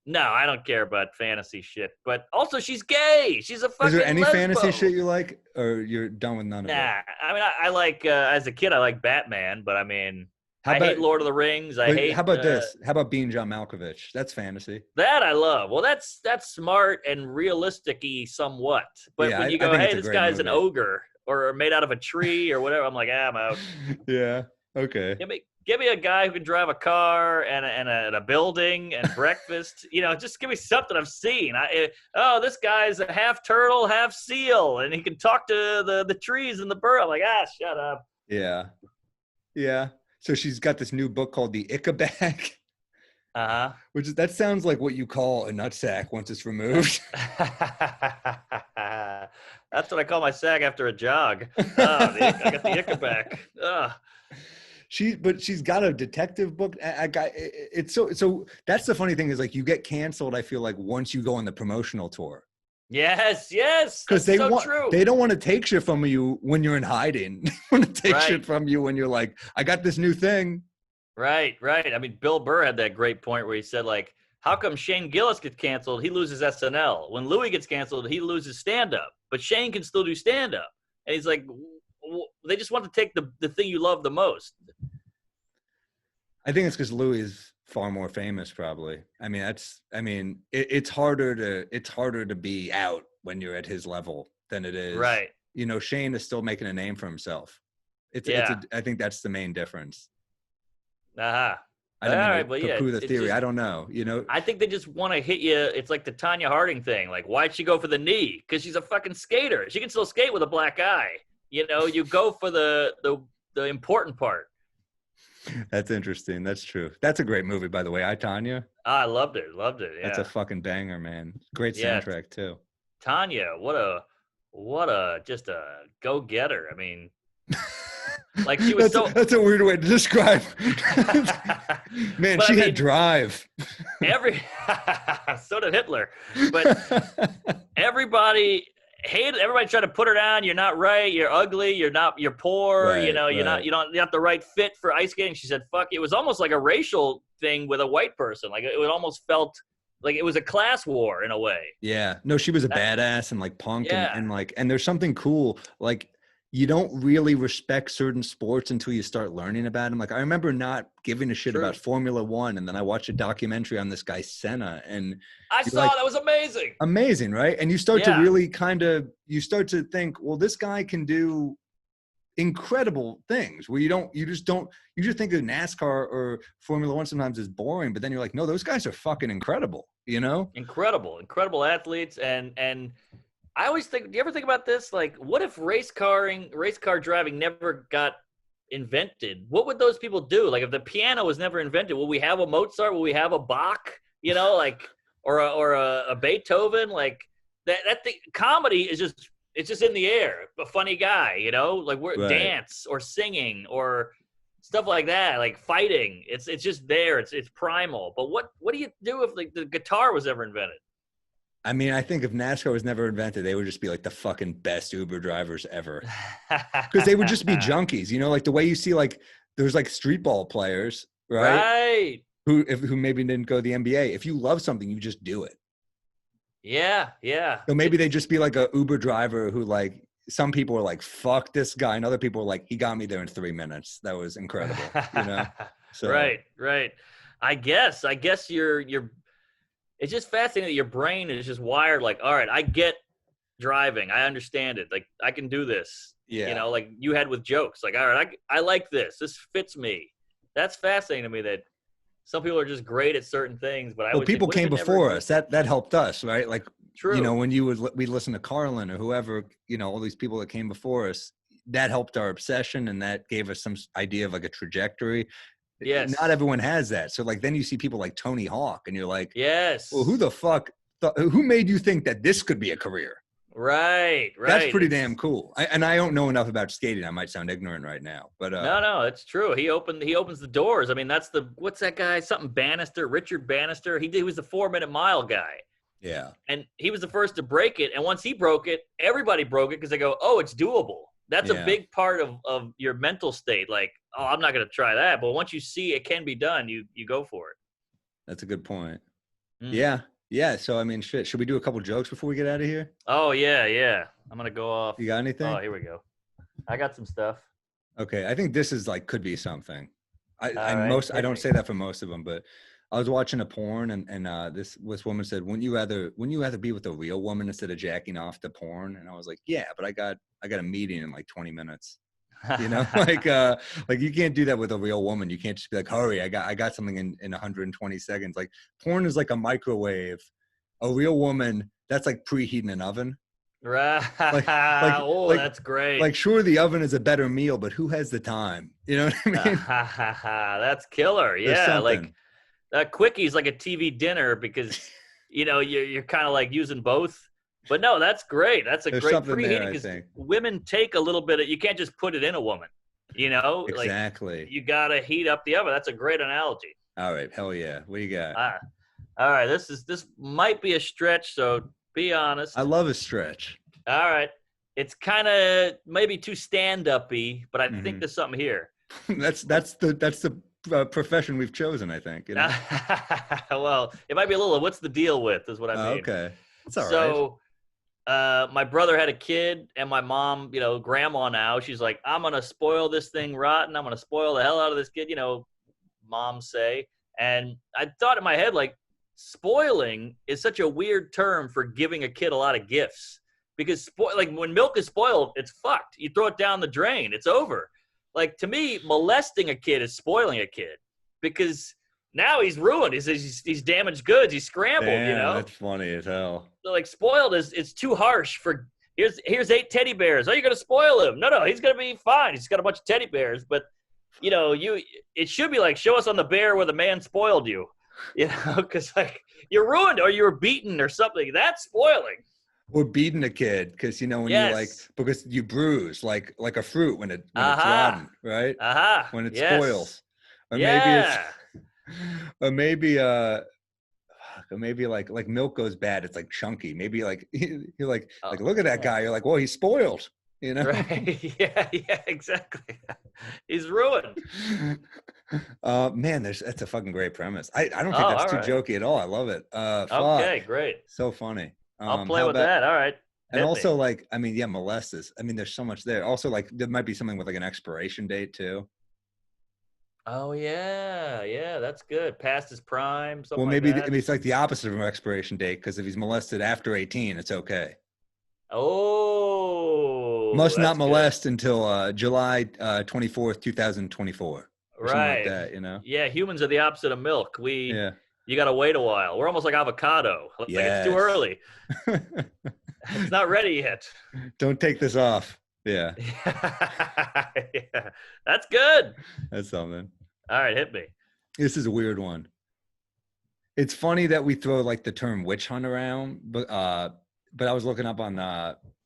No, I don't care about fantasy shit. But also, she's gay. She's a fucking Is there any lesbo. fantasy shit you like, or you're done with none of it? Nah, I mean, I like as a kid, I like Batman, but I mean, How I about- hate Lord of the Rings. I Wait, hate. how about this? How about being John Malkovich? That's fantasy. That I love. Well, that's smart and realistic-y somewhat. But Yeah, when you I go, think it's hey, a this great guy's an movie. ogre or made out of a tree or whatever, I'm like, I'm out. Yeah. Okay. Give me a guy who can drive a car and a building and breakfast. Just give me something I've seen. This guy's a half turtle, half seal, and he can talk to the trees and the bird. I'm like, shut up. Yeah. Yeah. So she's got this new book called The Icka Bag, Uh-huh. that sounds like what you call a nutsack once it's removed. That's what I call my sack after a jog. I got the Icka back. But she's got a detective book. It's so that's the funny thing is like you get canceled. I feel like once you go on the promotional tour. Yes. Because they don't want to take shit from you when you're in hiding. They want to take Right. shit from you when you're like, I got this new thing. Right. I mean, Bill Burr had that great point where he said, like, how come Shane Gillis gets canceled? He loses SNL. When Louis gets canceled, he loses stand-up. But Shane can still do stand-up. And he's like, they just want to take the thing you love the most. I think it's because Louis is far more famous, probably. I mean, it's harder to be out when you're at his level than it is. Right. Shane is still making a name for himself. I think that's the main difference. Uh-huh. I don't All know. right, but yeah, Poo the it's theory. just- I don't know. I think they just want to hit you. It's like the Tanya Harding thing. Like, why'd she go for the knee? Because she's a fucking skater. She can still skate with a black eye. You go for the important part. That's interesting. That's true. That's a great movie, by the way. I, Tanya. I loved it. Yeah. That's a fucking banger, man. Great Yeah. soundtrack too. Tanya, what a just a go-getter. I mean, like she was That's a weird way to describe. Man, But she I had mean- drive. so did Hitler. But everybody tried to put her down. You're not right. You're ugly. You're poor. Right, You're right. not the right fit for ice skating. She said, fuck. It was almost like a racial thing with a white person. Like it almost felt like it was a class war in a way. Yeah. No, she was a badass and like punk Yeah. and there's something cool. Like you don't really respect certain sports until you start learning about them. Like I remember not giving a shit True. about Formula One, and then I watched a documentary on this guy Senna, and I You're saw like- that was amazing. amazing, right? And you start to Yeah. really you start to think, well, this guy can do incredible things where you just think of NASCAR or Formula One sometimes is boring, but then you're like, no, those guys are fucking incredible, Incredible athletes. And I always think, do you ever think about this? Like, what if race car driving never got invented? What would those people do? Like, if the piano was never invented, will we have a Mozart? Will we have a Bach? Or a Beethoven? Like that thing, comedy is it's just in the air. A funny guy, like we're Right. dance or singing or stuff like that, like fighting. It's just there. It's primal. But what do you do if the guitar was ever invented? I mean, I think if NASCAR was never invented, they would just be like the fucking best Uber drivers ever. Because they would just be junkies, like the way you see like there's like street ball players, right? Right. Who maybe didn't go to the NBA. If you love something, you just do it. Yeah. So maybe they just be like a Uber driver who like some people are like, fuck this guy, and other people are like, he got me there in 3 minutes. That was incredible. So Right. I guess you're it's just fascinating that your brain is just wired like, all right, I get driving. I understand it. Like I can do this. yeah. Like you had with jokes. Like, all right, I like this. This fits me. That's fascinating to me that some people are just great at certain things, but I Well, always think, people what if came it never before us. existed? That helped us, right? Like, True. when we listen to Carlin or whoever, all these people that came before us, that helped our obsession, and that gave us some idea of like a trajectory. Not Yes. everyone has that. So like then you see people like Tony Hawk, and you're like, well, who Yes. the fuck? Who made you think that this could be a career? Right. That's Right. pretty damn cool. And I don't know enough about skating. I might sound ignorant right now, but No, it's true. He opens the doors. I mean, that's what's that guy? Something Bannister, Richard Bannister. He was the 4-minute mile guy. yeah. And he was the first to break it. And once he broke it, everybody broke it because they go, oh, it's doable. That's a Yeah. big part of your mental state. Like, oh, I'm not going to try that. But once you see it can be done, you go for it. That's a good point. Mm. Yeah. Yeah. So, I mean, shit, should we do a couple jokes before we get out of here? Oh, yeah. I'm going to go off. You got anything? Oh, here we go. I got some stuff. Okay. I think this is like, could be something. I don't say that for most of them, but I was watching a porn and this woman said, wouldn't you rather be with a real woman instead of jacking off to porn? And I was like, yeah, but I got a meeting in like 20 minutes. Like you can't do that with a real woman. You can't just be like, hurry, I got something in 120 seconds. Like porn is like a microwave. A real woman, that's like preheating an oven. Right. Like, that's great. Like, sure, the oven is a better meal, but who has the time? You know what I mean? That's killer. Yeah, like quickie's like a TV dinner because you're kind of like using both. But no, that's great. That's There's great something there, preheating I because think. women take a little bit of. You can't just put it in a woman. Exactly. Like, you gotta heat up the oven. That's a great analogy. All right, hell yeah. What do you got? All right, this might be a stretch, so be honest. I love a stretch. All right, it's kind of maybe too stand-up-y, but I think there's something here. That's the profession we've chosen, I think. Well, it might be a little. What's the deal with? Is what I mean. Okay, it's all right. So, my brother had a kid, and my mom, grandma now, she's like, I'm gonna spoil this thing rotten. I'm gonna spoil the hell out of this kid. Moms say, and I thought in my head like, spoiling is such a weird term for giving a kid a lot of gifts because when milk is spoiled, it's fucked. You throw it down the drain, it's over. Like to me, molesting a kid is spoiling a kid because now he's ruined. He's damaged goods. He's scrambled. Damn, that's funny as hell. So like spoiled it's too harsh for. Here's 8 teddy bears. Are you gonna spoil him? No, he's gonna be fine. He's got a bunch of teddy bears, but it should be like show us on the bear where the man spoiled you. Because like you're ruined or you were beaten or something. That's spoiling. Or beating a kid because when you like because you bruise like a fruit when it's rotten, right? When it spoils, or maybe like milk goes bad. It's like chunky. Maybe like you're like look at that guy. You're like, well, he's spoiled. Right? Yeah, exactly. He's ruined. Man, that's a fucking great premise. I don't think that's too jokey at all. I love it. Okay, great. So funny. I'll play with that. All right. And also, like, I mean, yeah, molestus. I mean, there's so much there. Also, like, there might be something with like an expiration date too. Oh yeah, that's good. Past his prime. Well, maybe like that. It's like the opposite of an expiration date because if he's molested after 18, it's okay. Oh, must not molest until July 24th, 2024. Right. Like that, Yeah, humans are the opposite of milk. You got to wait a while. We're almost like avocado. Like it's too early. It's not ready yet. Don't take this off. Yeah. Yeah. That's good. That's something. All right, hit me. This is a weird one. It's funny that we throw like the term witch hunt around, but I was looking up on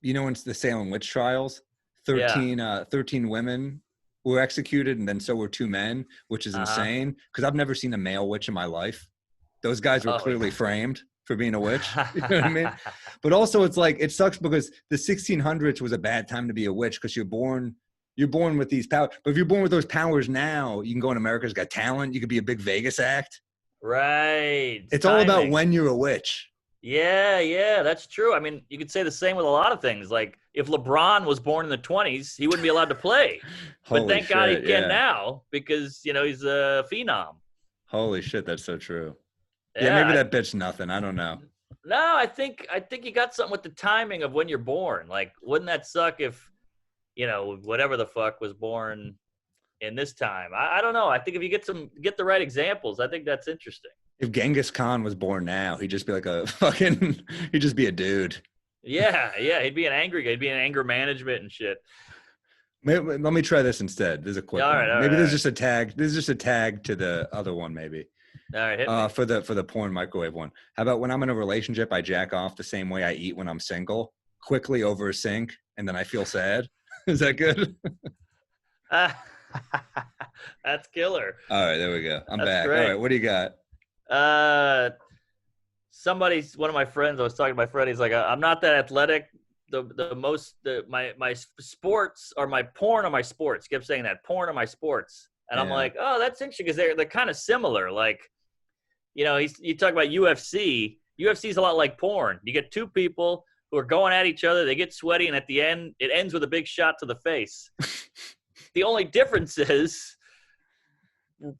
in the Salem witch trials, 13 women were executed, and then so were 2 men, which is insane because I've never seen a male witch in my life. Those guys were clearly framed for being a witch. You know what I mean? But also it's like, it sucks because the 1600s was a bad time to be a witch because you're born with these powers. But if you're born with those powers now, you can go on America's Got Talent. You could be a big Vegas act. Right. It's all about when you're a witch. Yeah, that's true. I mean, you could say the same with a lot of things. Like if LeBron was born in the 20s, he wouldn't be allowed to play. But thank God he can now because, he's a phenom. Holy shit, that's so true. Yeah, maybe that bitch nothing. I don't know. No, I think you got something with the timing of when you're born. Like, wouldn't that suck if, whatever the fuck was born in this time. I don't know. I think if you get the right examples, I think that's interesting. If Genghis Khan was born now, he'd just be like he'd just be a dude. Yeah, he'd be an angry guy. He'd be in anger management and shit. Maybe, let me try this instead. There's a quick All one. right, Maybe there's just a tag. There's just a tag to the other one. Maybe all right. Hit me. for the porn microwave one. How about when I'm in a relationship, I jack off the same way I eat when I'm single, quickly over a sink, and then I feel sad. Is that good? That's killer. All right, there we go. I'm That's back. great. All right, what do you got? One of my friends, I was talking to my friend, he's like, I'm not that athletic. My sports or my porn or my sports. He kept saying that, porn or my sports. And I'm like, oh, that's interesting because they're kind of similar. Like, you know, you talk about UFC. UFC is a lot like porn. You get two people who are going at each other. They get sweaty, and at the end, it ends with a big shot to the face. The only difference is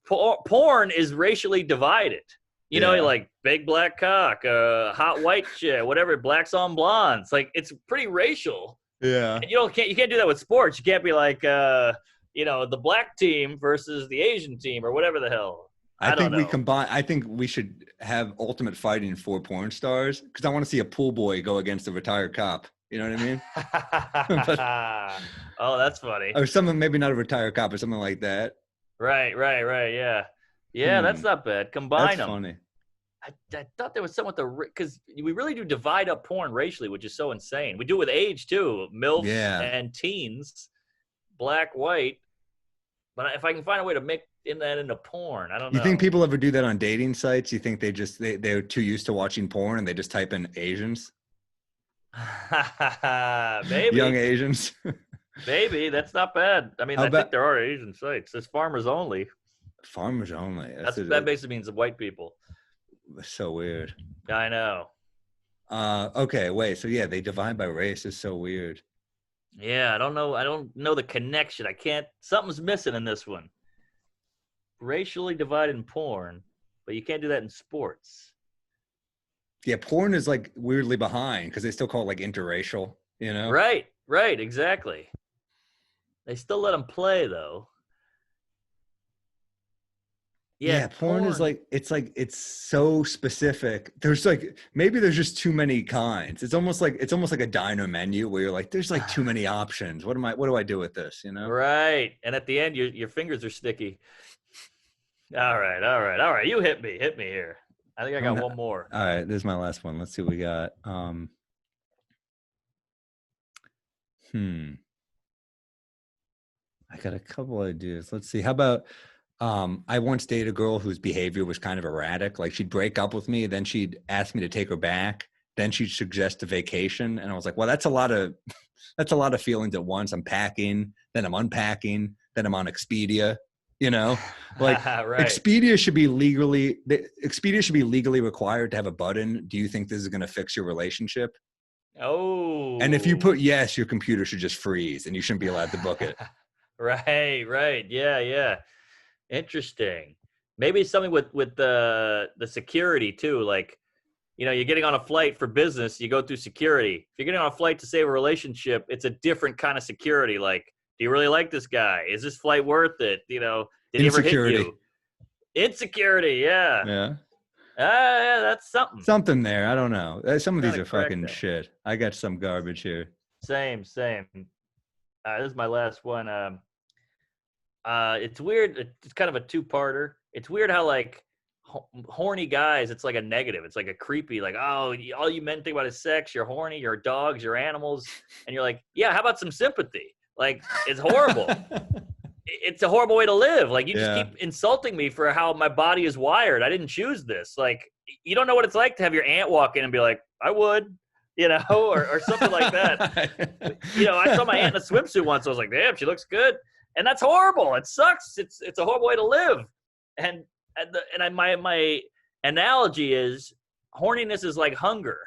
porn is racially divided. You know, like big black cock, hot white chick, whatever, blacks on blondes. Like, it's pretty racial. Yeah. And you can't do that with sports. You can't be like, you know, the black team versus the Asian team or whatever the hell. I think we combine. I think we should have ultimate fighting for porn stars because I want to see a pool boy go against a retired cop. You know what I mean? Oh, that's funny. Or something, maybe not a retired cop, or something like that. Right. Yeah. Yeah, that's not bad. Combine them. Funny. I thought there was something with because we really do divide up porn racially, which is so insane. We do it with age too, MILFs and teens, black, white. But if I can find a way to make that into porn, I don't know. You think people ever do that on dating sites? You think they're too used to watching porn and they just type in Asians? Maybe. Young Asians. Maybe. That's not bad. I mean, I think there are Asian sites. There's farmers only. Farmers only. That basically means white people. That's so weird. I know. Okay, wait. So yeah, they divide by race. It's so weird. Yeah, I don't know the connection. Something's missing in this one. Racially divided in porn, but you can't do that in sports. Yeah, porn is like weirdly behind because they still call it like interracial, you know? Right, exactly. They still let them play though. Yeah, porn is like it's so specific. There's maybe there's just too many kinds. It's almost like a diner menu where you're like, there's like too many options. What do I do with this? You know? Right. And at the end, your fingers are sticky. All right. You hit me here. I think I got one more. All right, this is my last one. Let's see what we got. I got a couple ideas. Let's see. How about I once dated a girl whose behavior was kind of erratic. Like she'd break up with me, then she'd ask me to take her back, then she'd suggest a vacation, and I was like, well, that's a lot of feelings at once. I'm packing, then I'm unpacking, then I'm on Expedia. You know, like right. Expedia should be legally required to have a button. Do you think this is going to fix your relationship? Oh. And if you put yes, your computer should just freeze and you shouldn't be allowed to book it. Right. Yeah. Interesting. Maybe something with the security too. Like, you know, you're getting on a flight for business, you go through security. If you're getting on a flight to save a relationship, it's a different kind of security. Like, do you really like this guy? Is this flight worth it? You know, did he ever hit you? Insecurity, yeah. Yeah. Yeah, that's something. Something there. I don't know. Some of these are fucking shit. I got some garbage here. Same. This is my last one. It's weird. It's kind of a two-parter. It's weird how like horny guys, it's like a negative. It's like a creepy, like, oh, all you men think about is sex. You're horny. You're dogs. You're animals. And you're like, yeah, how about some sympathy? Like, it's horrible. It's a horrible way to live. Like, you just keep insulting me for how my body is wired. I didn't choose this. Like, you don't know what it's like to have your aunt walk in and be like, I would, you know, or something like that. You know, I saw my aunt in a swimsuit once. I was like, damn, she looks good. And that's horrible. It sucks. It's a horrible way to live. And my analogy is horniness is like hunger.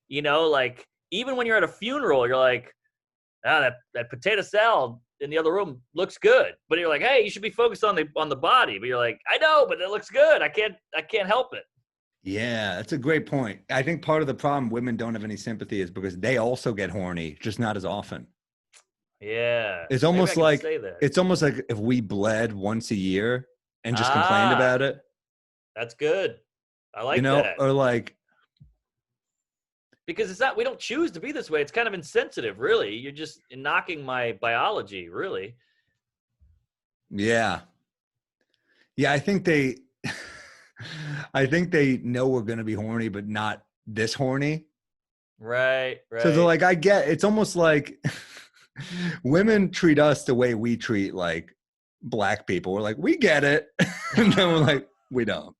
You know, like, even when you're at a funeral, you're like, that potato salad in the other room looks good, but you're like, hey, you should be focused on the body. But you're like, I know, but it looks good. I can't help it. Yeah, that's a great point. I think part of the problem women don't have any sympathy is because they also get horny, just not as often. Yeah. It's Maybe I almost can like say that. if we bled once a year and just complained Ah, about it, that's good. I like that. or like, Because it's not, we don't choose to be this way. It's kind of insensitive, really. You're just knocking my biology, really. yeah. Yeah, I think they I think they know we're going to be horny, but not this horny. Right, So they're right. like, I get, it's almost like women treat us the way we treat like black people. We're like, we get it. And then we're like, we don't.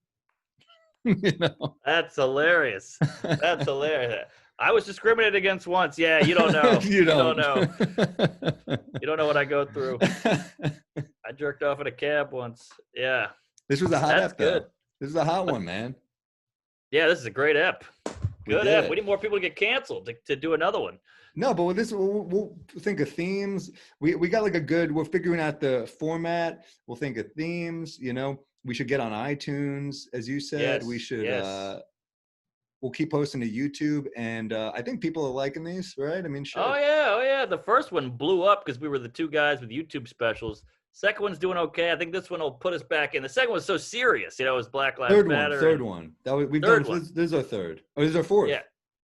You know? That's hilarious. That's hilarious. I was discriminated against once. Yeah, you don't know. You You don't don't. know. You don't know what I go through. I jerked off in a cab once. Yeah, This was a hot that's ep, good. though. This is a hot one, man. Yeah, this is a great ep. We Good did ep. it. We need more people to get canceled to do another one. No, but with this, we'll think of themes. We got like a good. We're figuring out the format. We'll think of themes. You know, we should get on iTunes, as you said. We Yes, should. yes. We'll keep posting to YouTube, and I think people are liking these, right? I mean, shit. Oh yeah, oh yeah. The first one blew up because we were the two guys with YouTube specials. Second one's doing okay. I think this one will put us back in. The second one's so serious, you know, it was Black Lives Matter. Third one. That we've Third done. one. This is our third. Oh, this is our fourth. Yeah.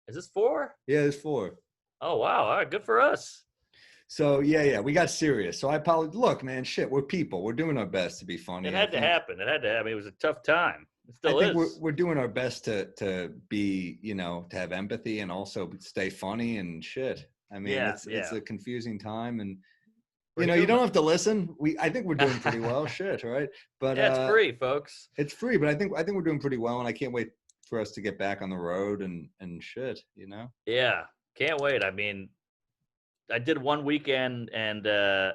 Is this 4? Yeah, there's 4. Oh wow. All right, good for us. So yeah, we got serious. So I apologize. Look, man, shit, we're people. We're doing our best to be funny. It had to happen. It had to happen. It was a tough time. It still I think is. we're doing our best to be, you know, to have empathy and also stay funny and shit. I mean, it's a confusing time, and you know, you don't have to listen. I think we're doing pretty well. Shit, right? But yeah, it's free, folks. It's free, but I think we're doing pretty well, and I can't wait for us to get back on the road and shit. You know? Yeah, can't wait. I mean, I did one weekend, and the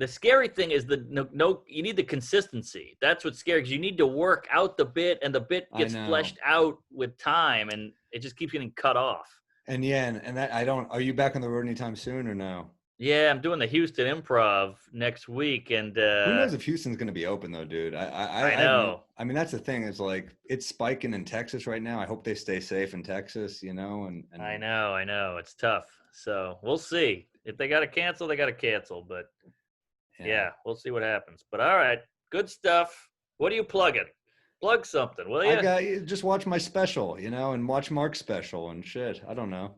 scary thing is you need the consistency. That's what's scary, because you need to work out the bit, and the bit gets fleshed out with time, and it just keeps getting cut off. And yeah, and that are you back on the road anytime soon or no? Yeah, I'm doing the Houston Improv next week, and who knows if Houston's going to be open though, dude? I know. I mean, that's the thing. Is like it's spiking in Texas right now. I hope they stay safe in Texas. You know, and I know it's tough. So we'll see. If they got to cancel, they got to cancel. But yeah, we'll see what happens. But all right, good stuff. What are you plugging? Plug something, will you? Just watch my special, you know, and watch Mark's special and shit. I don't know.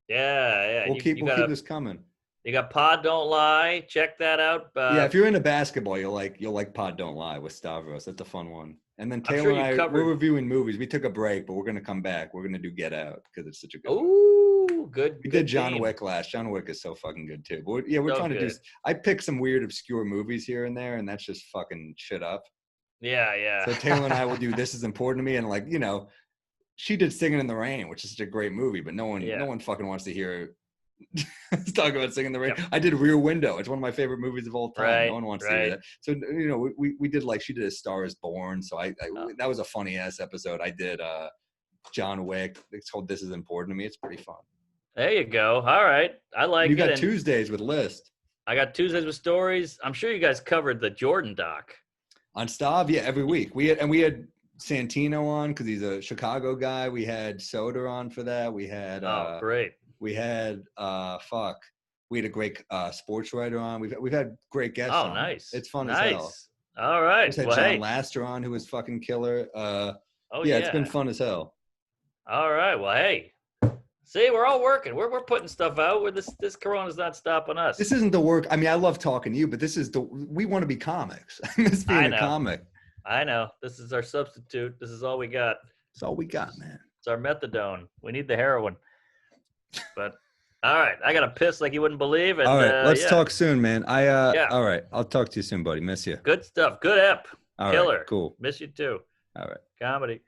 Yeah. We'll keep this coming. You got Pod Don't Lie. Check that out. Yeah, if you're into basketball, you'll like Pod Don't Lie with Stavros. That's a fun one. And then Taylor and I, we're reviewing movies. We took a break, but we're going to come back. We're going to do Get Out because it's such a good Ooh, good. We did John Wick last. John Wick is so fucking good too. But we're trying to do. I pick some weird, obscure movies here and there, and that's just fucking shit up. Yeah. So Taylor and I will do This Is Important to Me, and like, you know, she did Singing in the Rain, which is such a great movie, but no one fucking wants to hear let's talk about Singing in the Rain. Yep. I did Rear Window. It's one of my favorite movies of all time. Right, no one wants to hear that. So, you know, we did like, she did A Star Is Born. So that was a funny ass episode. I did John Wick. It's called This Is Important to Me. It's pretty fun. There you go. All right. I like it. You got Tuesdays with List. I got Tuesdays with Stories. I'm sure you guys covered the Jordan doc. On Stav, yeah, every week. We had Santino on because he's a Chicago guy. We had Soder on for that. We had great. We had we had a great sports writer on. We've had great guests on. Nice. It's fun as hell. All right. We had John Laster on, who was fucking killer. It's been fun as hell. All right. Well, hey. See, we're all working. We're putting stuff out. This Corona's not stopping us. This isn't the work. I mean, I love talking to you, but we want to be comics. I miss being a comic. I know. This is our substitute. This is all we got. It's all we got, man. It's our methadone. We need the heroin. But all right, I got to piss like you wouldn't believe. And, all right, let's talk soon, man. All right, I'll talk to you soon, buddy. Miss you. Good stuff. Good ep. All Killer. Right, cool. Miss you too. All right. Comedy.